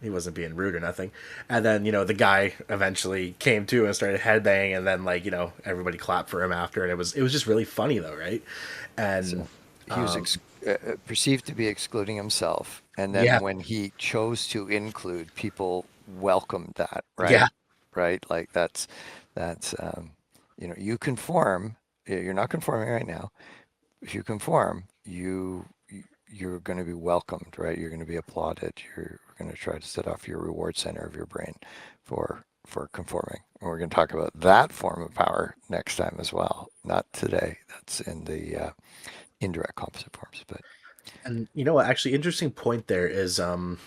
B: he wasn't being rude or nothing. And then the guy eventually came to and started headbanging, and then, like, everybody clapped for him after, and it was just really funny though, right? And
D: So he was perceived to be excluding himself, and
B: yeah,
D: then when he chose to include, people welcomed that,
B: yeah,
D: right? Right? Like that's you conform. You're not conforming right now. If you conform, you're going to be welcomed, right? You're going to be applauded. You're going to try to set off your reward center of your brain for for conforming. And we're going to talk about that form of power next time as well. Not today. That's in the indirect composite forms. But
B: And you know what? Actually, interesting point there is,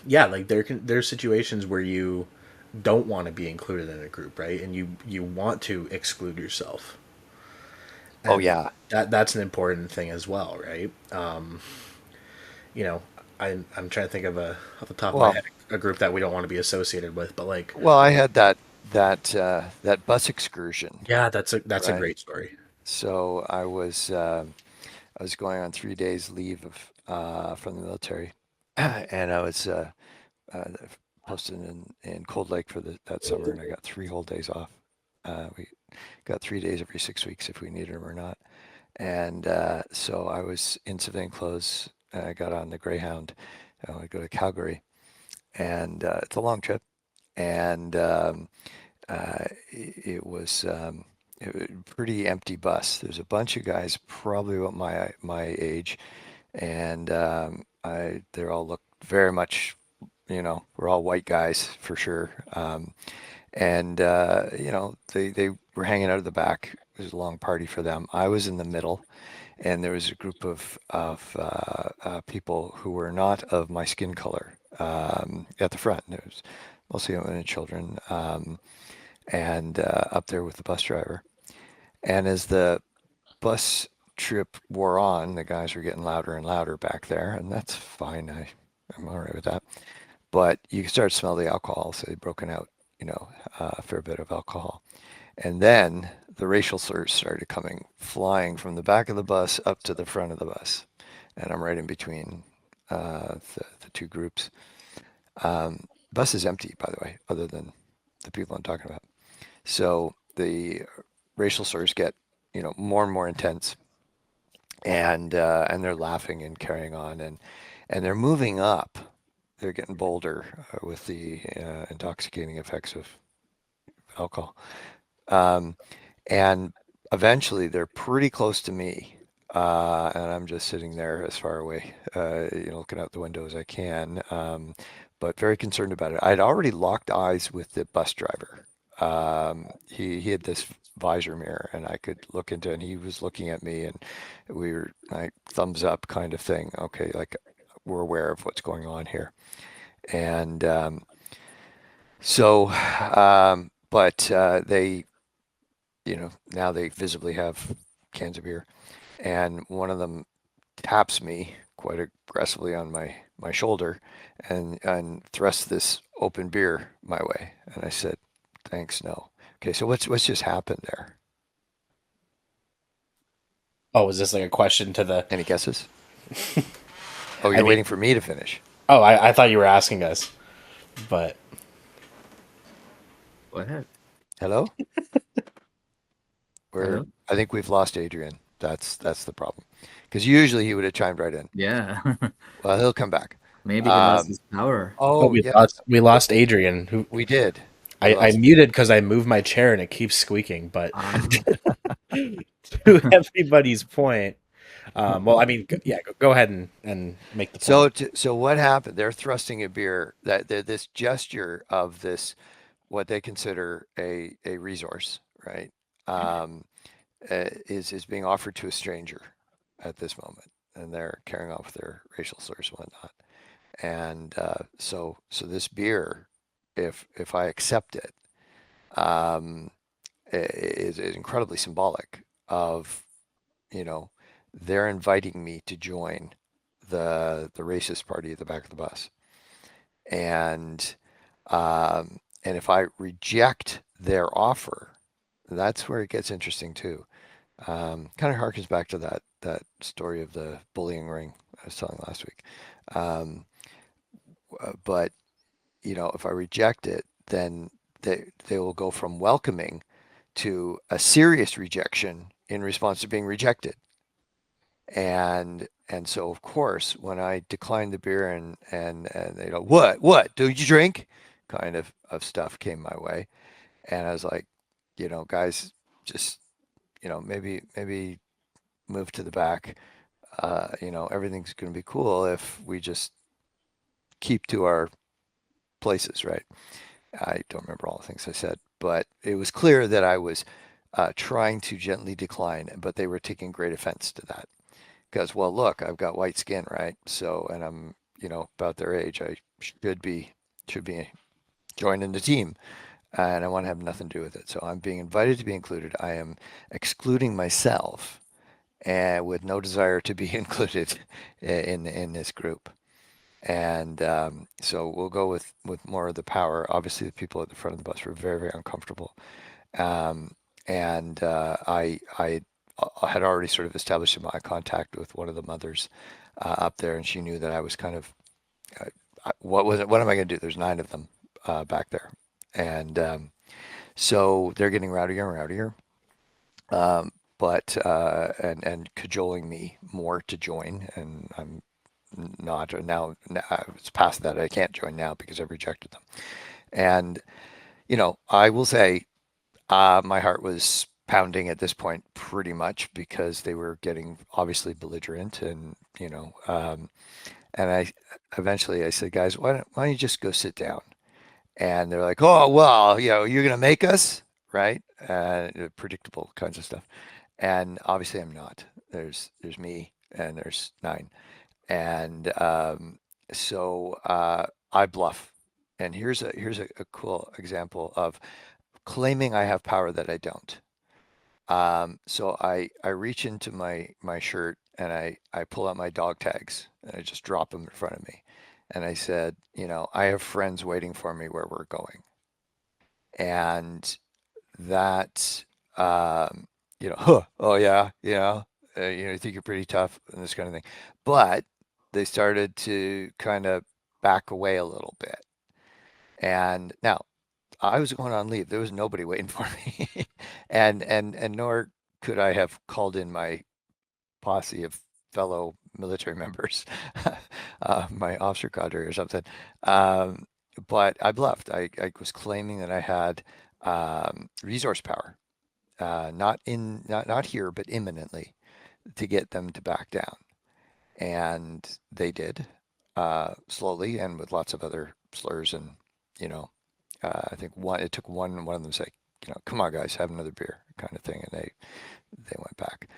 B: yeah, like there's situations where you don't want to be included in a group, right? And you want to exclude yourself,
D: oh
B: and
D: yeah,
B: that's an important thing as well, right? You know, I'm trying to think of a off the top of my
D: well,
B: head a group that we don't want to be associated with, but like,
D: I had that bus excursion,
B: yeah, that's a
D: right?
B: great story.
D: So I was going on 3 days leave of from the military, and I was uh, posted in Cold Lake for that summer, and I got 3 whole days off. We got 3 days every 6 weeks if we needed them or not. And so I was in civilian clothes. I got on the Greyhound. I go to Calgary, and it's a long trip. And it was a pretty empty bus. There's a bunch of guys, probably about my age, and they all look very much, we're all white guys for sure. And they were hanging out at the back. It was a long party for them. I was in the middle, and there was a group of people who were not of my skin color at the front. There was mostly women and children, and up there with the bus driver. And as the bus trip wore on, the guys were getting louder and louder back there, and that's fine. I'm all right with that. But you could start to smell the alcohol, so they'd broken out, a fair bit of alcohol. And then the racial slurs started coming flying from the back of the bus up to the front of the bus. And I'm right in between the two groups. Bus is empty, by the way, other than the people I'm talking about. So the racial slurs get, more and more intense, and they're laughing and carrying on, and they're moving up. They're getting bolder with the intoxicating effects of alcohol. Um, and eventually they're pretty close to me. And I'm just sitting there as far away, looking out the window as I can, but very concerned about it. I'd already locked eyes with the bus driver. He had this visor mirror, and I could look into it, and he was looking at me, and we were like thumbs up kind of thing. Okay, like we're aware of what's going on here. And so, but they, now they visibly have cans of beer, and one of them taps me quite aggressively on my shoulder, and thrusts this open beer my way. And I said, "Thanks, no." Okay, so what's just happened there?
B: Oh, is this like a question to the?
D: Any guesses? Oh,
B: I
D: you're
B: mean,
D: waiting for me to finish.
B: oh, I thought you were asking us, but
C: Go ahead.
D: Hello?
C: Hello.
D: I think we've lost Adrian. That's the problem. Because usually he would have chimed right in.
C: Yeah.
D: Well, he'll come back.
C: Maybe he lost
D: Um,
C: his power.
B: oh,
D: oh
B: we
D: yeah,
B: lost Adrian. Who
D: we did. We
B: I
D: lost.
B: muted because I moved my chair and it keeps squeaking. But
C: Um,
B: to everybody's point, well, I mean, yeah, go ahead and make the point.
D: So what happened? They're thrusting a beer this gesture of this what they consider a resource, right? Um, is being offered to a stranger at this moment, and they're carrying on with their racial slurs and whatnot. And so this beer, if I accept it, um, is incredibly symbolic of, you know, they're inviting me to join the racist party at the back of the bus. And and if I reject their offer, that's where it gets interesting too. Kind of harkens back to that story of the bullying ring I was telling last week. Um, but if I reject it, then they will go from welcoming to a serious rejection in response to being rejected. And so of course when I declined the beer, and they go, what do you drink, kind of stuff came my way. And I was like, guys, just maybe move to the back. Everything's going to be cool if we just keep to our places, right? I don't remember all the things I said, but it was clear that I was trying to gently decline, but they were taking great offense to that. Because, well, look, I've got white skin, right? So, and I'm, about their age. I should be joining the team, and I want to have nothing to do with it. So I'm being invited to be included. I am excluding myself, and with no desire to be included in this group. And so we'll go with more of the power. Obviously, the people at the front of the bus were very, very uncomfortable. Um, and I had already sort of established some eye contact with one of the mothers up there, and she knew that I was kind of, what was it? What am I going to do? There's 9 of them back there, and so they're getting rowdier and rowdier. But and cajoling me more to join, and I'm not now. It's past that. I can't join now because I've rejected them. And I will say, my heart was pounding at this point pretty much because they were getting obviously belligerent, and and I eventually I said, guys, why don't you just go sit down? And they're like, oh well, you're gonna make us, right? Predictable kinds of stuff. And obviously I'm not. There's me and there's 9. And so I bluff. And here's a cool example of claiming I have power that I don't. So I reach into my shirt and I pull out my dog tags and I just drop them in front of me. And I said, I have friends waiting for me where we're going. And that, huh, oh yeah, you think you're pretty tough and this kind of thing. But they started to kind of back away a little bit. And now I was going on leave. There was nobody waiting for me. And nor could I have called in my posse of fellow military members, my officer cadre or something. Um, but I bluffed. I was claiming that I had resource power, not here, but imminently, to get them to back down. And they did, slowly and with lots of other slurs. And, you know, I think it took one of them to say, come on, guys, have another beer kind of thing. And they went back.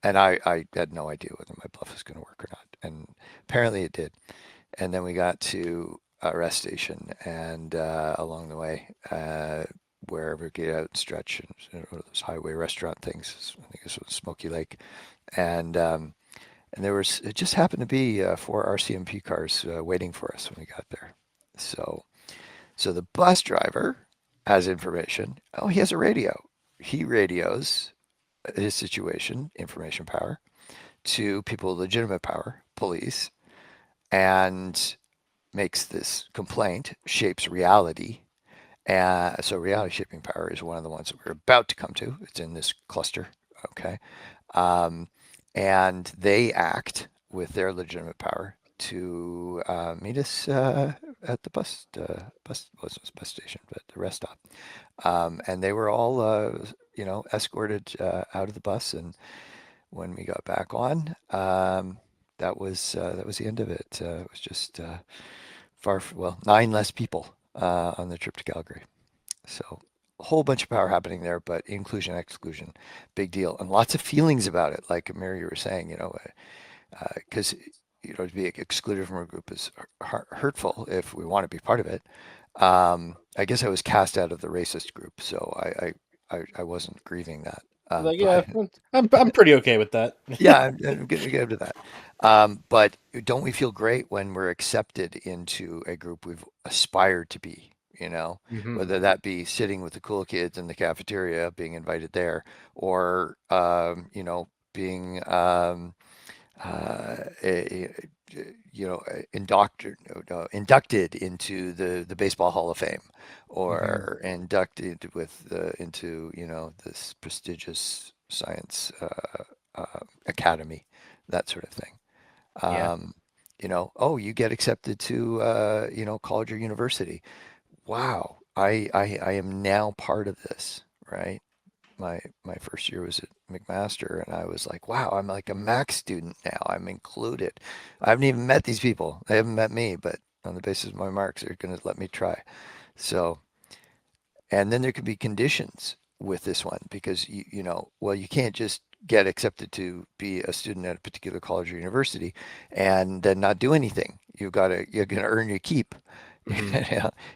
D: And I had no idea whether my bluff was going to work or not. And apparently it did. And then we got to a rest station, and along the way, wherever we get out and stretch, and those highway restaurant things. I think this was Smoky Lake, and it just happened to be 4 RCMP cars waiting for us when we got there. So the bus driver has information. Oh, he has a radio. He radios his situation, information power, to people with legitimate power, police, and makes this complaint, shapes reality. So reality shaping power is one of the ones that we're about to come to. It's in this cluster, okay? Um, and they act with their legitimate power to meet us at the wasn't bus station, but the rest stop. And they were all, escorted out of the bus. And when we got back on, that was the end of it. It was just 9 less people on the trip to Calgary. So a whole bunch of power happening there, but inclusion, exclusion, big deal, and lots of feelings about it. Like Amir, you were saying, because to be excluded from a group is hurtful if we want to be part of it. I guess I was cast out of the racist group, so I wasn't grieving that.
B: Like, yeah, I'm pretty okay with that.
D: Yeah, I'm get to that. But don't we feel great when we're accepted into a group we've aspired to be?
B: Mhm.
D: Whether that be sitting with the cool kids in the cafeteria, being invited there, or being a, inducted into the Baseball Hall of Fame, or inducted into this prestigious science academy, that sort of thing.
B: Yeah.
D: Oh, you get accepted to college or university. Wow, I am now part of this, right? My first year was at McMaster, and I was like, wow, I'm like a Mac student now. I'm included. I haven't even met these people. They haven't met me, but on the basis of my marks, they're going to let me try. So And then there could be conditions with this one because well, you can't just get accepted to be a student at a particular college or university and then not do anything. You're gonna earn your keep.
B: Hmm.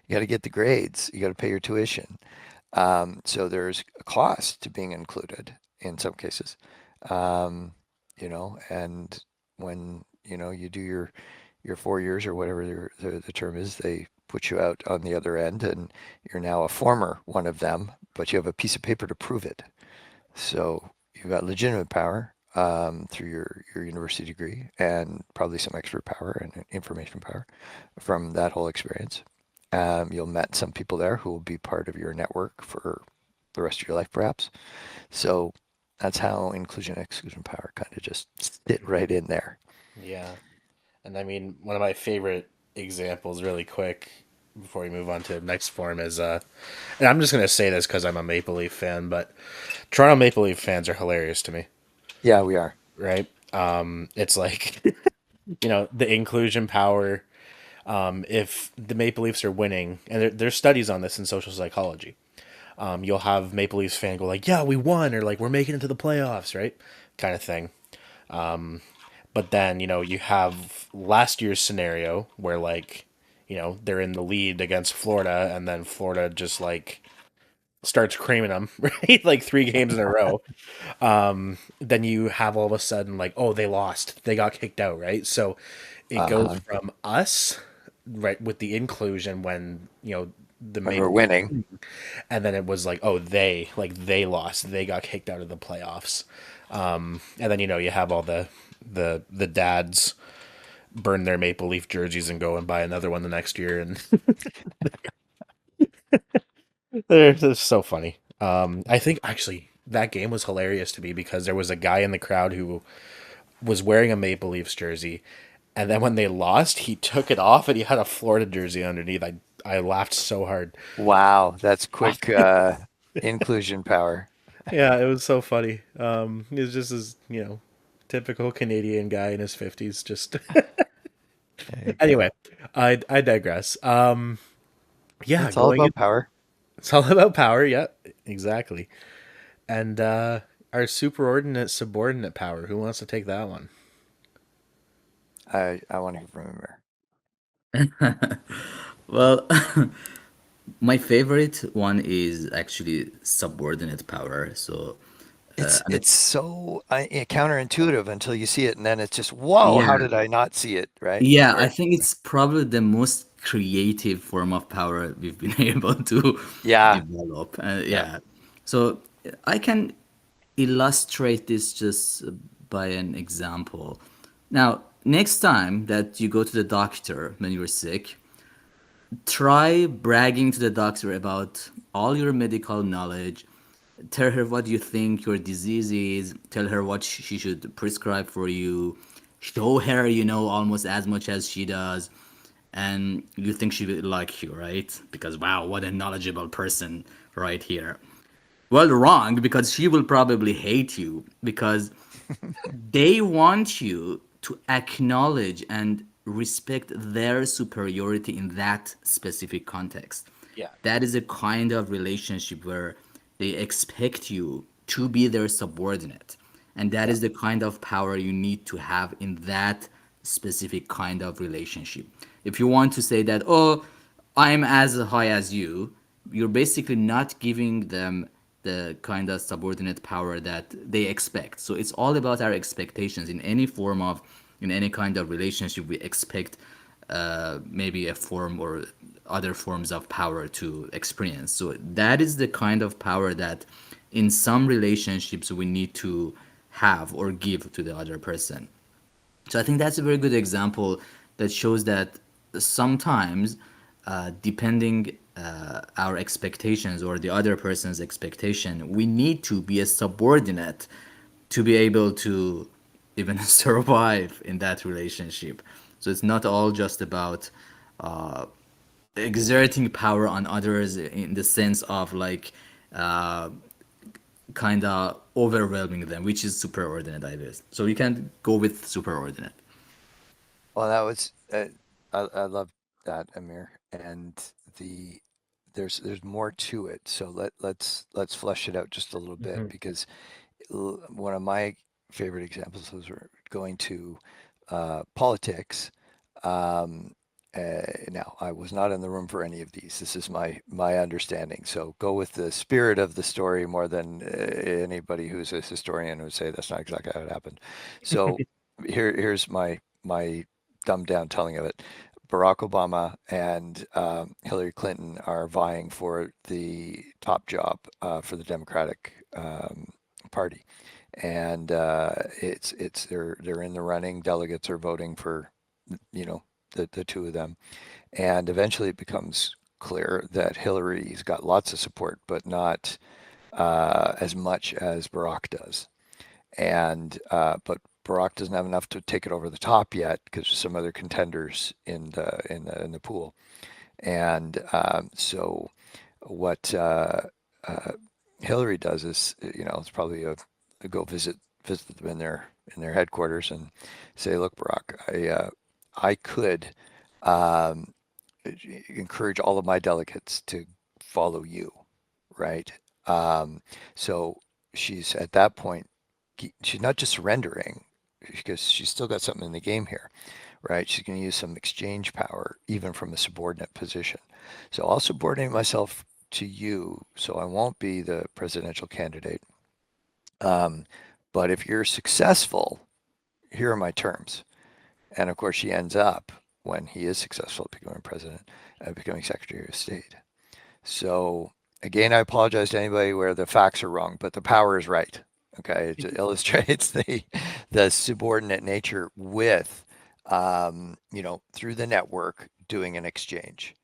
D: You gotta get the grades. You gotta pay your tuition. So there's a cost to being included in some cases. Um, and when you do your 4 years or whatever the term is, they put you out on the other end, and you're now a former one of them, but you have a piece of paper to prove it. So you've got legitimate power through your university degree, and probably some extra power and information power from that whole experience. You'll met some people there who will be part of your network for the rest of your life, perhaps. So that's how inclusion and exclusion power kind of just sit right in there.
B: Yeah. And I mean, one of my favorite examples, really quick, before we move on to the next form, is and I'm just gonna say this because I'm a Maple Leaf fan, but Toronto Maple Leaf fans are hilarious to me,
D: Yeah, we are.
B: right? It's like the inclusion power. If the Maple Leafs are winning, and there's studies on this in social psychology, you'll have Maple Leafs fan go like, "Yeah, we won," or like, "We're making it to the playoffs," right? Kind of thing. But then, you have last year's scenario where like, they're in the lead against Florida and then Florida just like starts creaming them, right? Like 3 games in a row. Then you have all of a sudden like, oh, they lost. They got kicked out, right? So it goes
D: Uh-huh.
B: from us, right, with the inclusion when, the
D: When we're
B: Maple Leafs,
D: winning.
B: and then it was like, oh, they lost. They got kicked out of the playoffs. And then, you have all the dads burn their Maple Leaf jerseys and go and buy another one the next year, and they're just so funny. I think actually that game was hilarious to me because there was a guy in the crowd who was wearing a Maple Leafs jersey, and then when they lost, he took it off and he had a Florida jersey underneath. I laughed so hard.
D: Wow, that's quick inclusion power.
B: Yeah, it was so funny. He was just as typical Canadian guy in his 50s. Just
D: There you go.
B: anyway, I digress. Yeah,
D: It's all
B: going in,
D: about power.
B: it's all about power. Yeah, exactly. And our superordinate subordinate power. Who wants to take that one?
D: I want to hear from Amir.
C: Well, my favorite one is actually subordinate power. So, and
D: It's so counterintuitive until you see it, and then it's just, whoa, how
C: yeah,
D: did I not see it? Right?
C: yeah, I
D: Right.
C: think it's probably the most creative form of power we've been able to
D: Yeah.
C: develop.
D: Yeah.
C: Yeah. So I can illustrate this just by an example. Now, next time that you go to the doctor when you're sick, try bragging to the doctor about all your medical knowledge. Tell her what you think your disease is. Tell her what she should prescribe for you. Show her you know almost as much as she does. And you think she will like you, right? Because wow, what a knowledgeable person right here. Well, wrong, because she will probably hate you because they want you to acknowledge and respect their superiority in that specific context.
B: Yeah.
C: That is a kind of relationship where they expect you to be their subordinate. And that
D: Yeah.
C: is the kind of power you need to have in that specific kind of relationship. If you want to say that, oh, I'm as high as you, you're basically not giving them the kind of subordinate power that they expect. So it's all about our expectations in any form of, in any kind of relationship. We expect maybe a form or other forms of power to experience. So that is the kind of power that in some relationships we need to have or give to the other person. So I think that's a very good example that shows that sometimes, depending our expectations or the other person's expectation, we need to be a subordinate to be able to even survive in that relationship. So it's not all just about exerting power on others in the sense of like uh, kind of overwhelming them, which is superordinate, I guess. So you can go with superordinate.
D: Well, that was I love that, Amir, and the there's more to it. So let's flesh it out just a little bit,
B: Mhm.
D: because one of my favorite examples was going to politics. Um, Now, I was not in the room for any of these. This is my understanding. So go with the spirit of the story more than anybody who's a historian would say that's not exactly how it happened. So here's my dumbed down telling of it. Barack Obama and Hillary Clinton are vying for the top job for the Democratic Party, and it's they're in the running. Delegates are voting for, you know, the two of them, and eventually it becomes clear that Hillary's got lots of support, but not as much as Barack does, and but Barack doesn't have enough to take it over the top yet because there's some other contenders in the pool, and so what uh, Hillary does is, it's probably a go visit them in their headquarters and say, look, Barack, I could um, encourage all of my delegates to follow you, right? Um, so she's at that point, she's not just surrendering because she's still got something in the game here, right? She's going to use some exchange power, even from a subordinate position. So I'll subordinate myself to you, so I won't be the presidential candidate. Um, but if you're successful, here are my terms. And of course, she ends up, when he is successful at becoming president, becoming Secretary of State. So again, I apologize to anybody where the facts are wrong, but the power is right. Okay, it illustrates the subordinate nature with, through the network doing an exchange.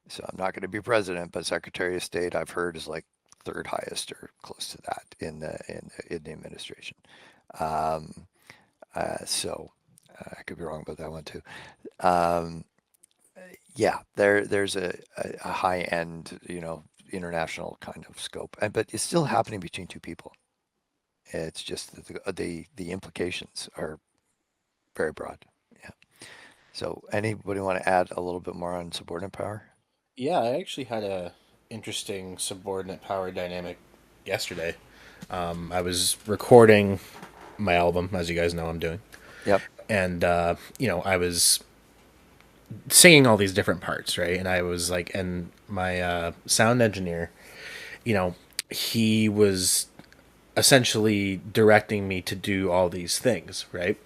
D: So I'm not going to be president, but Secretary of State I've heard is like third highest or close to that in the administration. Um, I could be wrong about that one too. Um, yeah, there's a high end, international kind of scope, but it's still happening between two people. It's just that the implications are very broad. Yeah. So anybody want to add a little bit more on subordinate power?
B: Yeah, I actually had a interesting subordinate power dynamic yesterday. I was recording my album, as you guys know I'm doing,
D: Yep.
B: and I was singing all these different parts, right? And I was like, and my sound engineer, you know, he was essentially directing me to do all these things, right?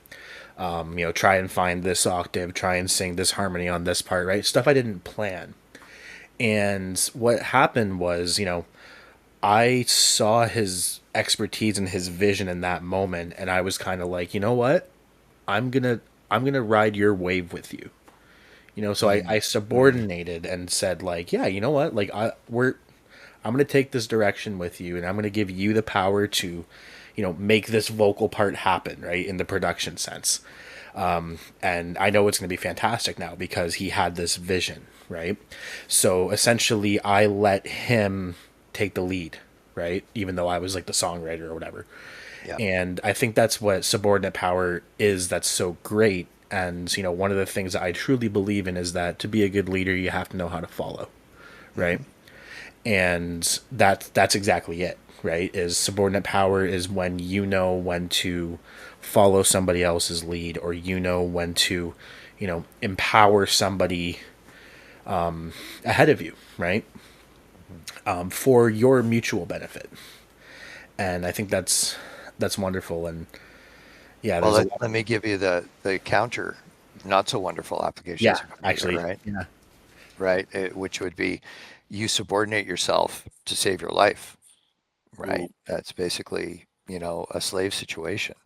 B: Try and find this octave, try and sing this harmony on this part, right? Stuff I didn't plan. And what happened was, I saw his expertise and his vision in that moment, and I was kind of like, you know what? I'm gonna I'm gonna ride your wave with you. So I
D: Mm-hmm.
B: subordinated and said like, yeah, you know what? Like I'm gonna take this direction with you, and I'm gonna give you the power to, make this vocal part happen, right, in the production sense. And I know it's going to be fantastic now because he had this vision, right? So essentially, I let him take the lead, right? Even though I was like the songwriter or whatever.
D: Yep.
B: And I think that's what subordinate power is that's so great. And, one of the things that I truly believe in is that to be a good leader, you have to know how to follow, right?
D: Mm-hmm.
B: And that's exactly it, right? Is subordinate power is when you know when to follow somebody else's lead, or when to empower somebody ahead of you, right? For your mutual benefit. And I think that's wonderful. And yeah,
D: Well,
B: there's a lot.
D: let me give you the counter, not so wonderful applications
B: Yeah,
D: of power here,
B: actually,
D: right?
B: yeah.
D: Right. Which would be, you subordinate yourself to save your life,
B: Ooh.
D: right? That's basically, a slave situation.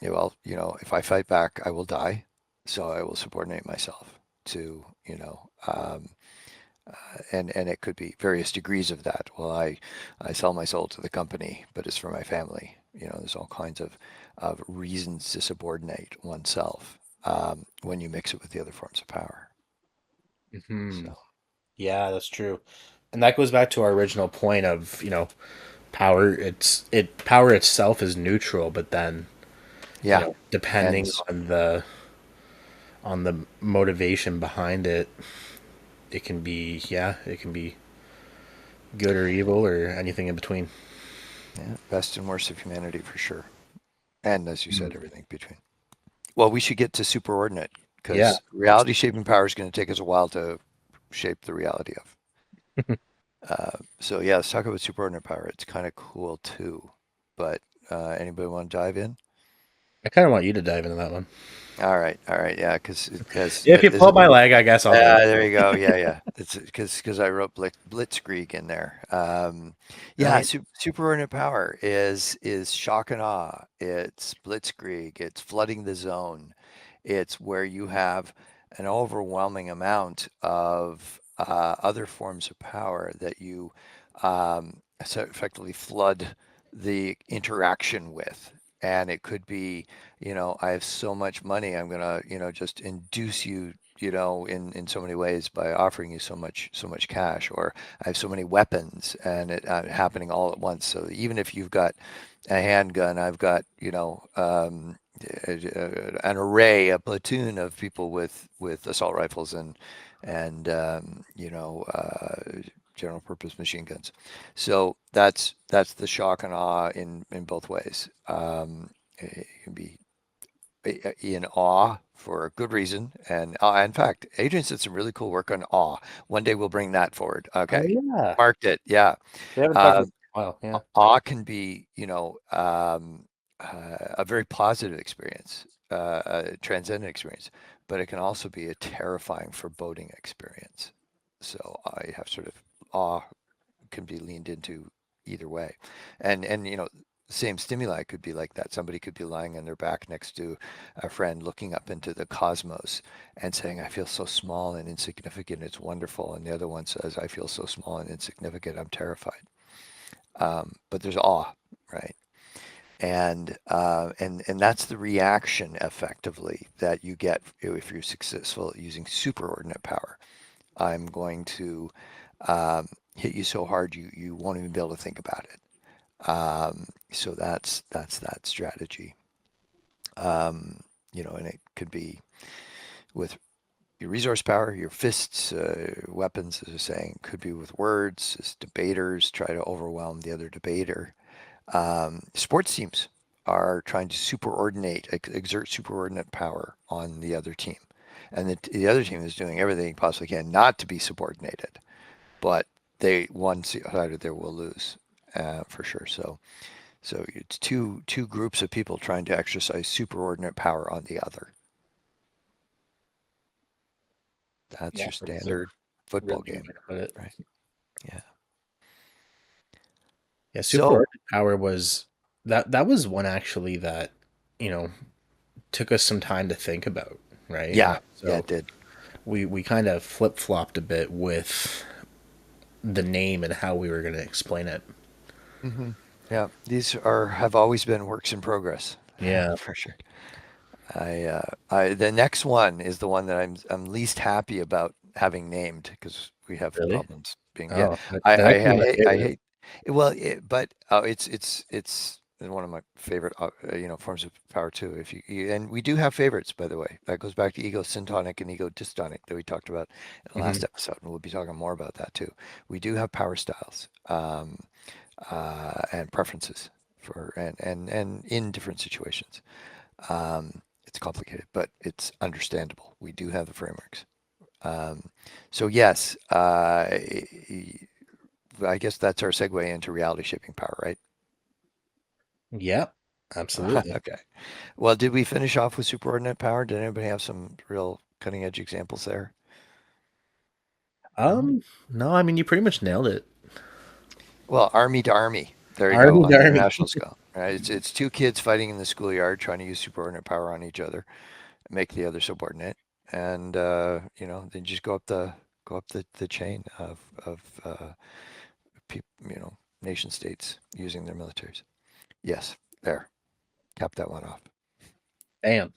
D: Yeah, well, if I fight back, I will die. So I will subordinate myself to, and it could be various degrees of that. Well, I sell my soul to the company, but it's for my family. There's all kinds of reasons to subordinate oneself when you mix it with the other forms of power.
B: Hmm.
D: So,
B: Yeah, that's true. And that goes back to our original point of, power. Power itself is neutral, but then,
D: yeah.
B: depending
D: And
B: on the motivation behind it. it can be, it can be good or evil or anything in between.
D: Yeah, best and worst of humanity for sure. And as you said,
B: Mm.
D: everything between. Well, we should get to superordinate
B: Yeah.
D: because reality shaping power is going to take us a while to shape the reality of. So yeah, let's talk about superordinate power. It's kind of cool too. But anybody want to dive in?
B: I kind of want you to dive into that one.
D: All right, yeah, because as
B: Yeah, if you pull my leg, I guess I'll go.
D: there you go, yeah. It's because I wrote blitzkrieg in there. Yeah,
B: Right.
D: superordinate power is shock and awe. It's blitzkrieg. It's flooding the zone. It's where you have an overwhelming amount of other forms of power that you so effectively flood the interaction with. And it could be, I have so much money, I'm gonna, just induce you, in so many ways by offering you so much cash, or I have so many weapons, and it happening all at once. So even if you've got a handgun, I've got, an array, a platoon of people with assault rifles and general purpose machine guns. So that's the shock and awe in both ways. It can be in awe for a good reason, and in fact, Adrian did some really cool work on awe. One day we'll bring that forward.
B: Oh
D: Okay,
B: yeah,
D: marked it. Yeah,
B: we haven't talked
D: uh,
B: about it in a while. Yeah.
D: awe can be, a very positive experience, a transcendent experience, but it can also be a terrifying, foreboding experience. So I have sort of awe can be leaned into either way, and same stimuli could be like that. Somebody could be lying on their back next to a friend, looking up into the cosmos and saying, "I feel so small and insignificant. It's wonderful," and the other one says, "I feel so small and insignificant. I'm terrified." But there's awe, right? And that's the reaction effectively that you get if you're successful at using superordinate power. I'm going to hit you so hard you won't even be able to think about it. So that's that strategy. And it could be with your resource power, your fists, weapons, as I was saying, could be with words, as debaters try to overwhelm the other debater. Sports teams are trying to exert superordinate power on the other team. And the other team is doing everything it possibly can not to be subordinated, but one side of there will lose for sure. So it's two groups of people trying to exercise superordinate power on the other. That's
B: Yeah,
D: your
B: that's a
D: standard football
B: really good
D: game,
B: way to put it.
D: right? Yeah.
B: Yeah,
D: So
B: superordinate power was that was one actually that, you know, took us some time to think about, right?
D: yeah, yeah,
B: So
D: it did.
B: we kind of flip-flopped a bit with the name and how we were going to explain it.
D: Hmm. Yeah, these have always been works in progress,
B: Yeah.
D: for sure. The next one is the one that I'm least happy about having named because we have
B: Really?
D: problems being. Yeah,
B: Oh, that actually my
D: I
B: favorite.
D: hate. Well, but it's one of my favorite forms of power too. If and we do have favorites, by the way. That goes back to ego syntonic and ego dystonic that we talked about in the
B: Hmm.
D: last episode, and we'll be talking more about that too. We do have power styles and preferences for and in different situations. It's complicated, but it's understandable. We do have the frameworks. Um, so yes, I guess that's our segue into reality shaping power, right?
B: Yeah, absolutely.
D: Okay. Well, did we finish off with superordinate power? Did anybody have some real cutting edge examples there? No?
B: No, I mean you pretty much nailed it.
D: Well, army to army. There you go
B: Army
D: on
B: to
D: the
B: army.
D: international scale. Right? It's two kids fighting in the schoolyard trying to use superordinate power on each other, make the other subordinate, and then just go up the chain of nation states using their militaries. Yes, there, cap that one off.
B: Damn.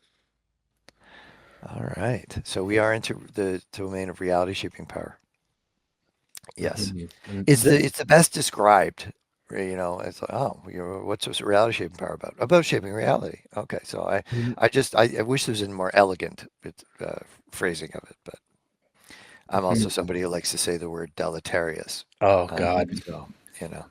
D: All right, so we are into the domain of reality shaping power. Yes,
B: Mhm. And
D: it's the best described. It's like, oh, what's this reality shaping power about? About shaping reality. Okay, so I wish there was a more elegant phrasing of it, but I'm also somebody who likes to say the word deleterious.
B: Oh God.
D: So, you know,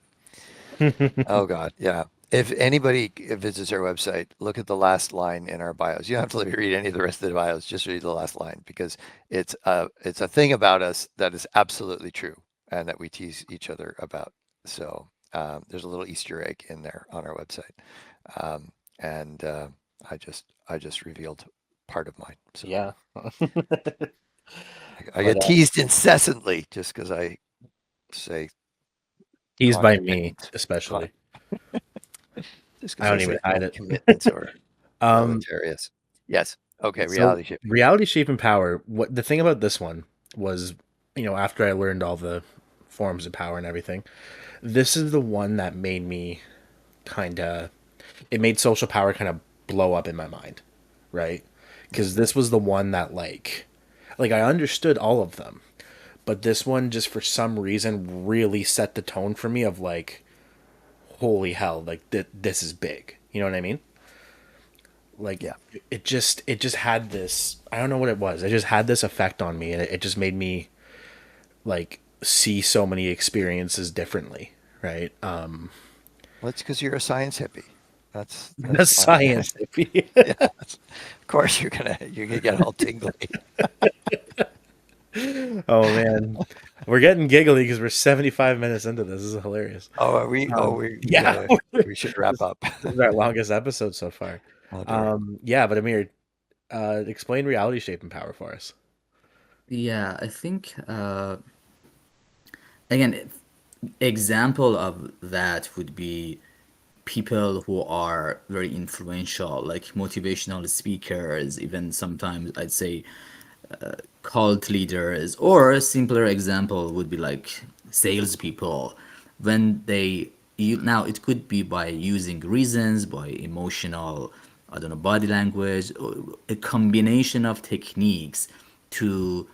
D: oh God, yeah. If anybody visits our website, look at the last line in our bios. You don't have to read any of the rest of the bios, just read the last line because it's a thing about us that is absolutely true and that we tease each other about. So there's a little Easter egg in there on our website. Um, and I just revealed part of mine. So
B: Yeah.
D: I
B: But
D: get teased incessantly just because I say
B: he's by me,
D: contraband,
B: especially.
D: just
B: I
D: because I
B: don't even
D: say
B: hide it.
D: commitments or
B: Um,
D: deleterious. Yes. Okay.
B: so
D: Reality shipping.
B: reality shaping power. What the thing about this one was, after I learned all the forms of power and everything, this is the one that made me kind of. It made social power kind of blow up in my mind, right? Because this was the one that like I understood all of them, but this one just for some reason really set the tone for me of like, holy hell, like this is big. You know what I mean? Like
D: Yeah.
B: it just had this, I don't know what it was. It just had this effect on me, and it just made me like see so many experiences differently, right?
D: Well, it's because you're a science hippie.
B: The
D: That's why.
B: science.
D: Yeah. Of course you're gonna get all tingly.
B: Oh man, we're getting giggly because we're 75 minutes into this. This is hilarious.
D: Oh, are we? Oh, we
B: Yeah,
D: gotta. We should wrap up.
B: this is our longest episode so far.
D: Oh dear.
B: Yeah, but Amir, explain reality shaping power for us.
C: Yeah, I think again, example of that would be people who are very influential, like motivational speakers, even sometimes I'd say cult leaders, or a simpler example would be like salespeople. When now it could be by using reasons, by emotional, I don't know, body language, or a combination of techniques to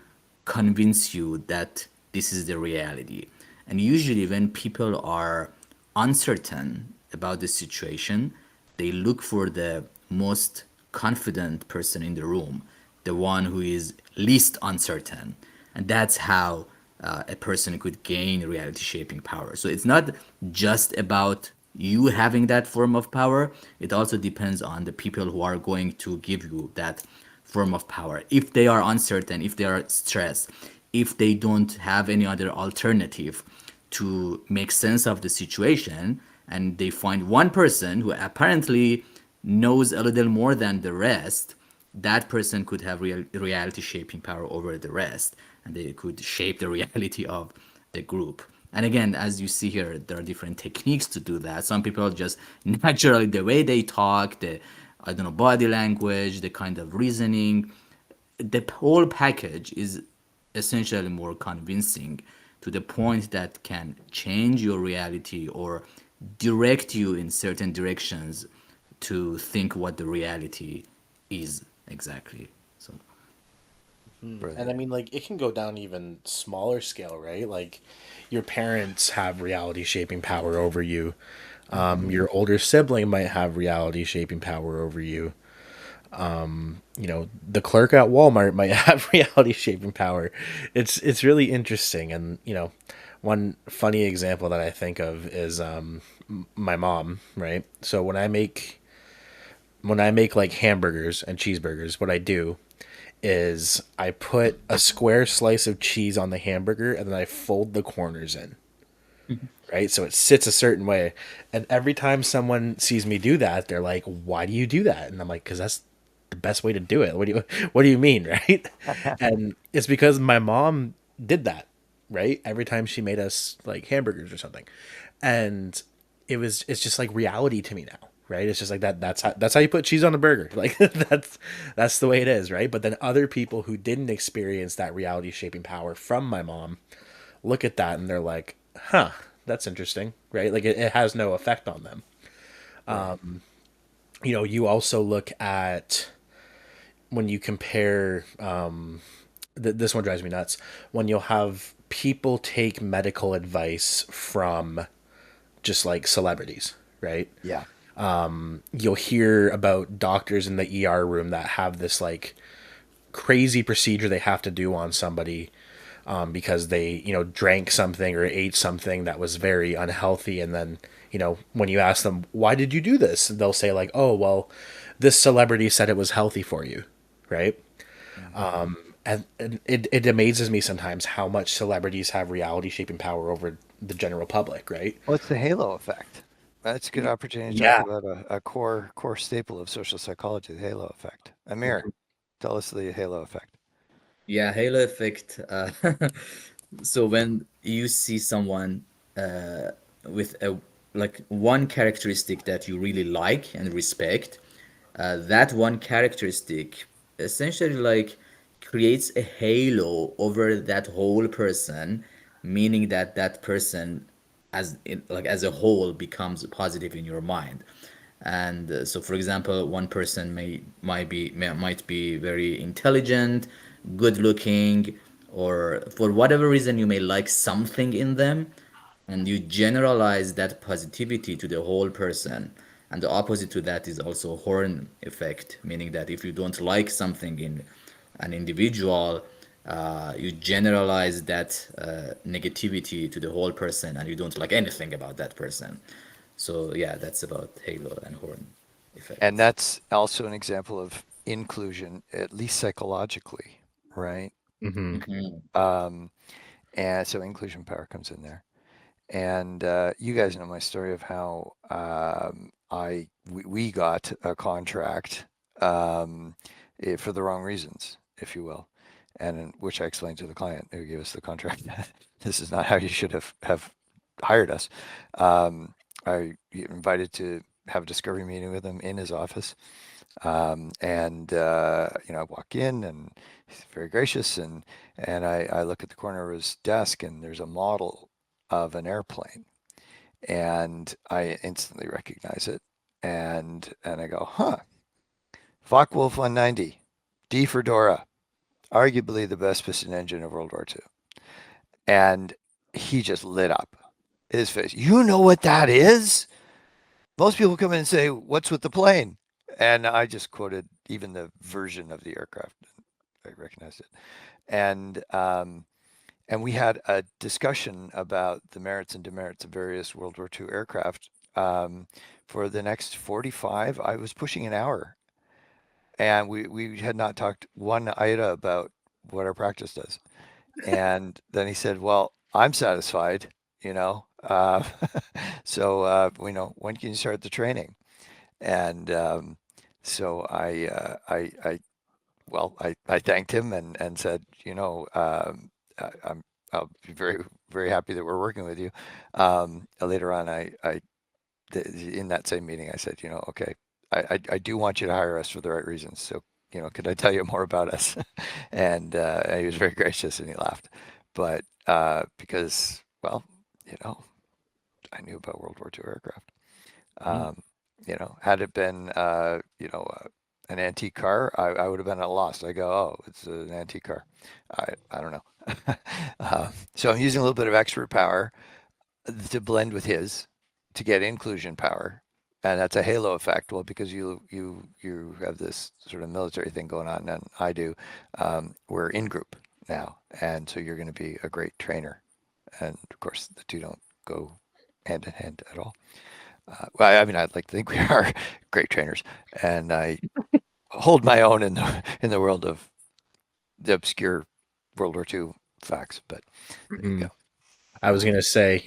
C: convince you that this is the reality. And usually, when people are uncertain about the situation, they look for the most confident person in the room, the one who is least uncertain. And that's how a person could gain reality shaping power. So it's not just about you having that form of power, it also depends on the people who are going to give you that form of power. If they are uncertain, if they are stressed, if they don't have any other alternative to make sense of the situation, and they find one person who apparently knows a little more than the rest, that person could have reality shaping power over the rest, and they could shape the reality of the group. And again, as you see here, there are different techniques to do that. Some people just naturally, the way they talk, the, I don't know, body language, the kind of reasoning, the whole package is essentially more convincing to the point that can change your reality or direct you in certain directions to think what the reality is exactly. So
B: And I
D: Brilliant.
B: mean, like, it can go down even smaller scale, right? Like, your parents have reality shaping power over you. Your older sibling might have reality shaping power over you. The clerk at Walmart might have reality shaping power. It's really interesting, and one funny example that I think of is my mom, right? So when I make like hamburgers and cheeseburgers, what I do is I put a square slice of cheese on the hamburger and then I fold the corners in, right? So it sits a certain way. And every time someone sees me do that, they're like, "Why do you do that?" And I'm like, "Cuz that's the best way to do it." What do you mean, right? And it's because my mom did that, right? Every time she made us like hamburgers or something. And it's just like reality to me now, right? It's just like that. That's how you put cheese on a burger. Like that's the way it is, right? But then other people who didn't experience that reality shaping power from my mom look at that and they're like, huh, that's interesting, right? Like it has no effect on them.
D: Right.
B: You also look at when you compare. This one drives me nuts when you'll have people take medical advice from just like celebrities, right?
D: Yeah.
B: You'll hear about doctors in the ER room that have this like crazy procedure they have to do on somebody, because they, drank something or ate something that was very unhealthy. And then, when you ask them, why did you do this? They'll say, like, oh, well, this celebrity said it was healthy for you. Right.
D: Mhm.
B: And it amazes me sometimes how much celebrities have reality shaping power over the general public. Right.
D: Well, it's the halo effect. That's a good opportunity to talk
B: Yeah.
D: about a core staple of social psychology, the halo effect. Amir, tell us the halo effect.
C: Yeah, halo effect. So when you see someone with a like one characteristic that you really like and respect, that one characteristic essentially like creates a halo over that whole person, meaning that that person like as a whole becomes positive in your mind. And so for example, one person might be very intelligent, good looking, or for whatever reason you may like something in them, and you generalize that positivity to the whole person. And the opposite to that is also horn effect, meaning that if you don't like something in an individual, you generalize that negativity to the whole person, and you don't like anything about that person. So yeah, that's about halo and horn
D: And
C: effects.
D: that's also an example of inclusion, at least psychologically, right?
B: Hmm.
D: Um, and so inclusion power comes in there. And you guys know my story of how we got a contract for the wrong reasons, if you will, and which I explained to the client who gave us the contract. This is not how you should have hired us. Um, I invited to have a discovery meeting with him in his office, and I walk in and he's very gracious, and I look at the corner of his desk and there's a model of an airplane, and I instantly recognize it, and I go, huh, Focke-Wulf 190, D for Dora, arguably the best piston engine of World War II, and he just lit up his face. You know what that is? Most people come in and say, "What's with the plane?" And I just quoted even the version of the aircraft. I recognized it, and and we had a discussion about the merits and demerits of various World War II aircraft. For the next 45, I was pushing an hour, and we had not talked one iota about what our practice does. And then he said, "Well, I'm satisfied, you know. So when can you start the training?" And so I thanked him and said, I'll be very, very happy that we're working with you. Later on, in that same meeting, I said, okay, I do want you to hire us for the right reasons. So, could I tell you more about us? And he was very gracious and he laughed. But because, well, you know, I knew about World War II aircraft. Um, had it been, an antique car, I would have been at a loss. I go, oh, it's an antique car. I don't know. So I'm using a little bit of expert power to blend with his to get inclusion power. And that's a halo effect. Well, because you have this sort of military thing going on, and I do. We're in group now, and so you're going to be a great trainer. And of course, the two don't go hand in hand at all. Well, I mean, I'd like to think we are great trainers, and I hold my own in the world of the obscure World War II facts. But there you
B: Hmm.
D: go.
B: I was gonna say,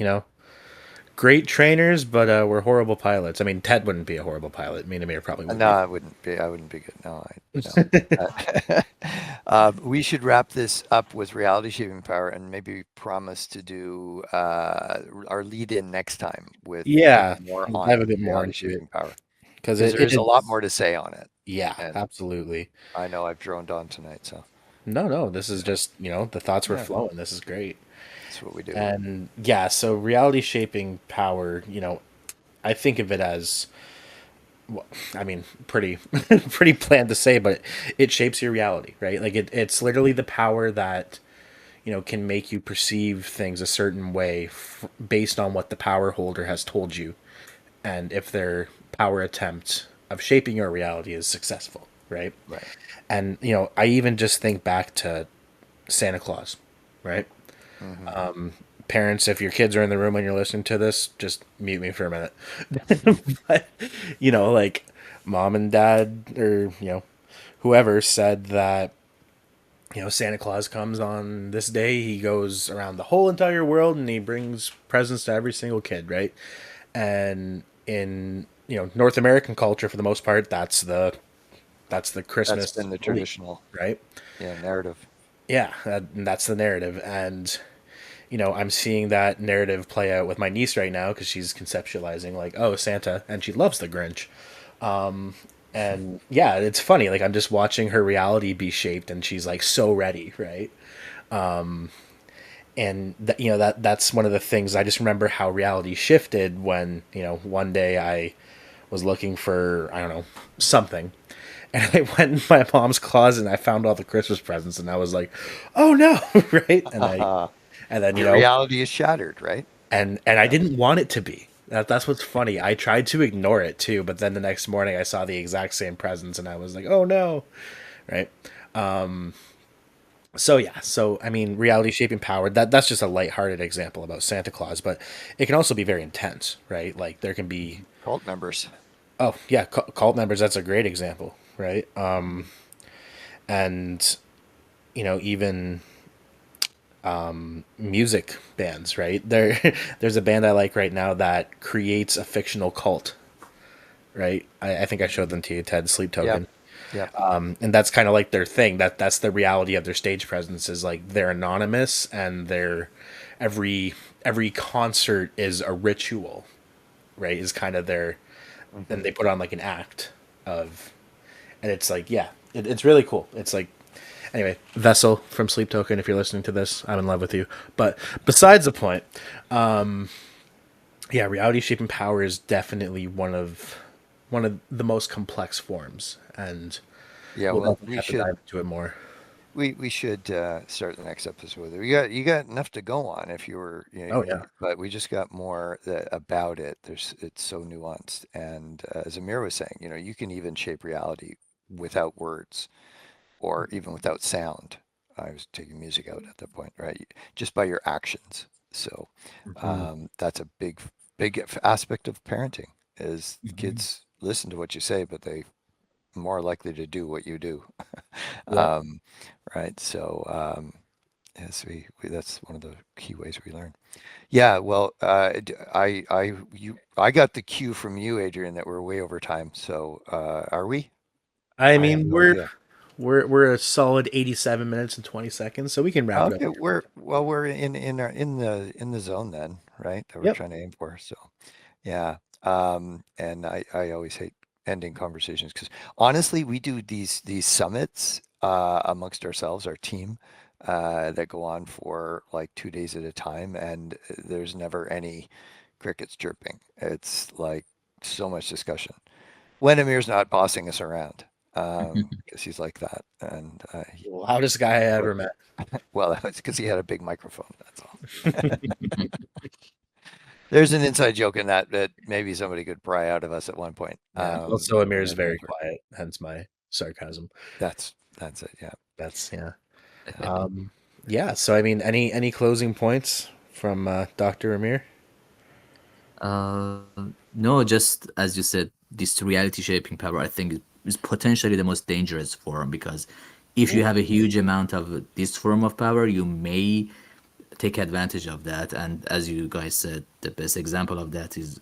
B: great trainers, but we're horrible pilots. I mean, Ted wouldn't be a horrible pilot. Me and Amir probably would
D: No,
B: be.
D: I wouldn't be. I wouldn't be good. No, no. We should wrap this up with reality shaping power, and maybe promise to do our lead in next time with
B: Yeah,
D: more
B: we'll dive a
D: on
B: bit more
D: reality
B: into it
D: shaping power,
B: because
D: because
B: it,
D: there
B: it
D: is a lot
B: is.
D: more to say on it,
B: Yeah,
D: and
B: absolutely.
D: I know I've droned on tonight, so
B: No, this is just the thoughts were
D: yeah,
B: flowing. This is great.
D: that's what we do.
B: And yeah, so reality shaping power, I think of it as, well, I mean, pretty pretty bland to say, but it shapes your reality, right? Like it's literally the power that can make you perceive things a certain way based on what the power holder has told you, and if their power attempt of shaping your reality is successful, right?
D: Right.
B: And I even just think back to Santa Claus, right?
D: Hmm.
B: Parents, if your kids are in the room when you're listening to this, just mute me for a minute. But, like mom and dad, or whoever said that, Santa Claus comes on this day, he goes around the whole entire world and he brings presents to every single kid, right? And in North American culture, for the most part, that's the
D: That's
B: Christmas
D: been the
B: belief,
D: traditional,
B: right?
D: yeah, narrative.
B: Yeah, that's the narrative. And I'm seeing that narrative play out with my niece right now because she's conceptualizing like, oh, Santa, and she loves the Grinch. And yeah, it's funny. Like I'm just watching her reality be shaped, and she's like so ready, right? And that's one of the things. I just remember how reality shifted when one day I was looking for, I don't know, something, and I went in my mom's closet and I found all the Christmas presents, and I was like, oh no, right? And then
D: Your reality is shattered, right?
B: and I
D: Yeah.
B: didn't want it to be. That's what's funny. I tried to ignore it too, but then the next morning I saw the exact same presents and I was like, "Oh no!" Right? So yeah. So I mean, reality shaping power. That's just a lighthearted example about Santa Claus, but it can also be very intense, right? Like there can be,
D: Cult members.
B: oh yeah, cult members. That's a great example, right? And even music bands, right? There's a band I like right now that creates a fictional cult, right? I think I showed them to you, Ted, Sleep
D: Yep.
B: Token.
D: Yep.
B: And that's kind of like their thing. That's the reality of their stage presence, is like they're anonymous, and every concert is a ritual, right? Is kind of their, and
D: Hmm.
B: they put on like an act of, and it's like, yeah, it's really cool. It's like, anyway, Vessel from Sleep Token, if you're listening to this, I'm in love with you. But besides the point, yeah, reality shaping power is definitely one of the most complex forms, and
D: Yeah.
B: we'll
D: Well,
B: definitely have to dive into it more.
D: we should start the next episode with it. You got enough to go on if you were,
B: Oh yeah.
D: but we just got more about it. It's so nuanced, and as Amir was saying, you can even shape reality without words or even without sound. I was taking music out at that point, right? Just by your actions. So
B: Mhm.
D: that's a big aspect of parenting is
C: Mhm.
D: kids listen to what you say, but they more likely to do what you do.
B: Yep.
D: um, right. So yes, we that's one of the key ways we learn. Yeah. Well, I got the cue from you, Adrian, that we're way over time. So are we?
B: I
D: I have
B: mean,
D: no
B: we're
D: idea.
B: we're we're a solid 87 minutes and 20 seconds, so we can wrap it up
D: Okay,
B: here.
D: we're in the zone then, right? That we're
B: Yep.
D: trying to aim for. So yeah. And I always hate ending conversations because honestly, we do these summits amongst ourselves, our team, that go on for like 2 days at a time, and there's never any crickets chirping. It's like so much discussion. When Amir's not bossing us around, because he's like that, and
B: Loudest guy I ever met.
D: well, that's because he had a big microphone. That's all. There's an inside joke in that maybe somebody could pry out of us at one point.
B: Yeah. Also, Amir
D: But
B: is
D: I
B: very
D: remember
B: quiet, hence my sarcasm.
D: that's it. Yeah.
B: That's yeah. Um, yeah. So I mean, any closing points from Dr. Amir?
C: Uh, no, just as you said, this reality shaping power, I think, is potentially the most dangerous form because if you
B: Ooh.
C: have a huge amount of this form of power, you may take advantage of that. And as you guys said, the best example of that is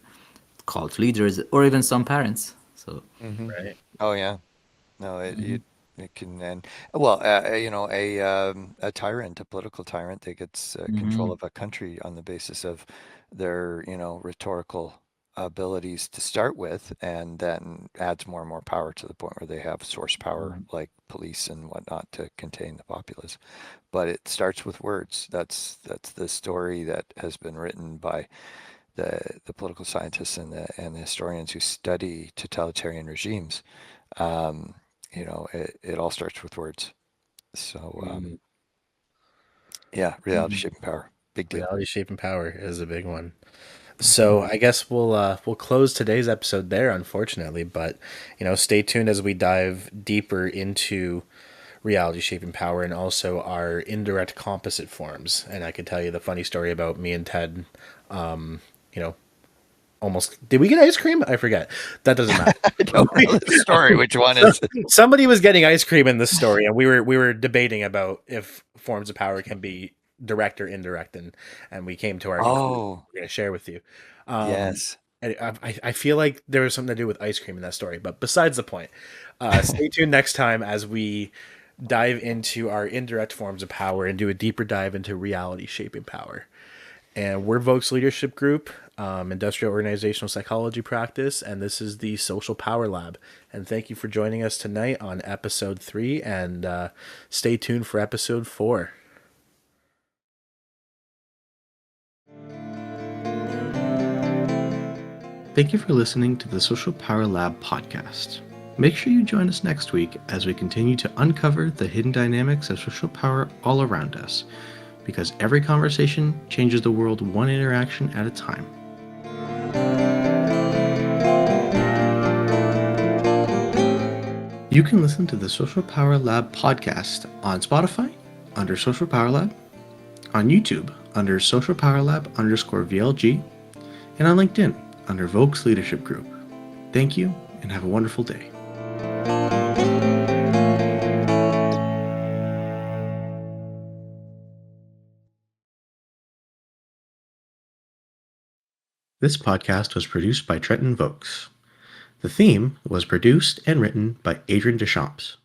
C: cult leaders or even some parents. So,
D: Hmm.
B: Right.
D: Oh yeah. No, it
C: mhm,
D: it it can end. Well, a tyrant, a political tyrant that gets control
C: mhm,
D: of a country on the basis of their, rhetorical abilities to start with, and then adds more and more power to the point where they have source power like police and whatnot to contain the populace. But it starts with words. That's the story that has been written by the political scientists and the historians who study totalitarian regimes. Um, it all starts with words. So
B: Mm.
D: yeah, reality
C: mhm.
D: shaping power, big deal.
B: Reality shaping power is a big one.
D: Hmm.
B: So I guess we'll close today's episode there, unfortunately. But stay tuned as we dive deeper into reality shaping power, and also our indirect composite forms. And I could tell you the funny story about me and Ted. You know, almost did we get ice cream? I forget. That doesn't matter.
D: I don't know the story. Which one is it?
B: Somebody was getting ice cream in this story, and we were debating about if forms of power can be direct or indirect, and we came to our
D: Oh,
B: we're going to share with you.
D: yes.
B: And I feel like there was something to do with ice cream in that story, but besides the point, stay tuned next time as we dive into our indirect forms of power and do a deeper dive into reality shaping power. And we're Vokes Leadership Group, Industrial Organizational Psychology Practice, and this is the Social Power Lab. And thank you for joining us tonight on episode 3, and stay tuned for episode 4.
A: Thank you for listening to the Social Power Lab podcast. Make sure you join us next week as we continue to uncover the hidden dynamics of social power all around us, because every conversation changes the world one interaction at a time. You can listen to the Social Power Lab podcast on Spotify under Social Power Lab, on YouTube under Social Power Lab _VLG, and on LinkedIn under Vokes Leadership Group. Thank you and have a wonderful day. This podcast was produced by Trenton Vokes. The theme was produced and written by Adrian Deschamps.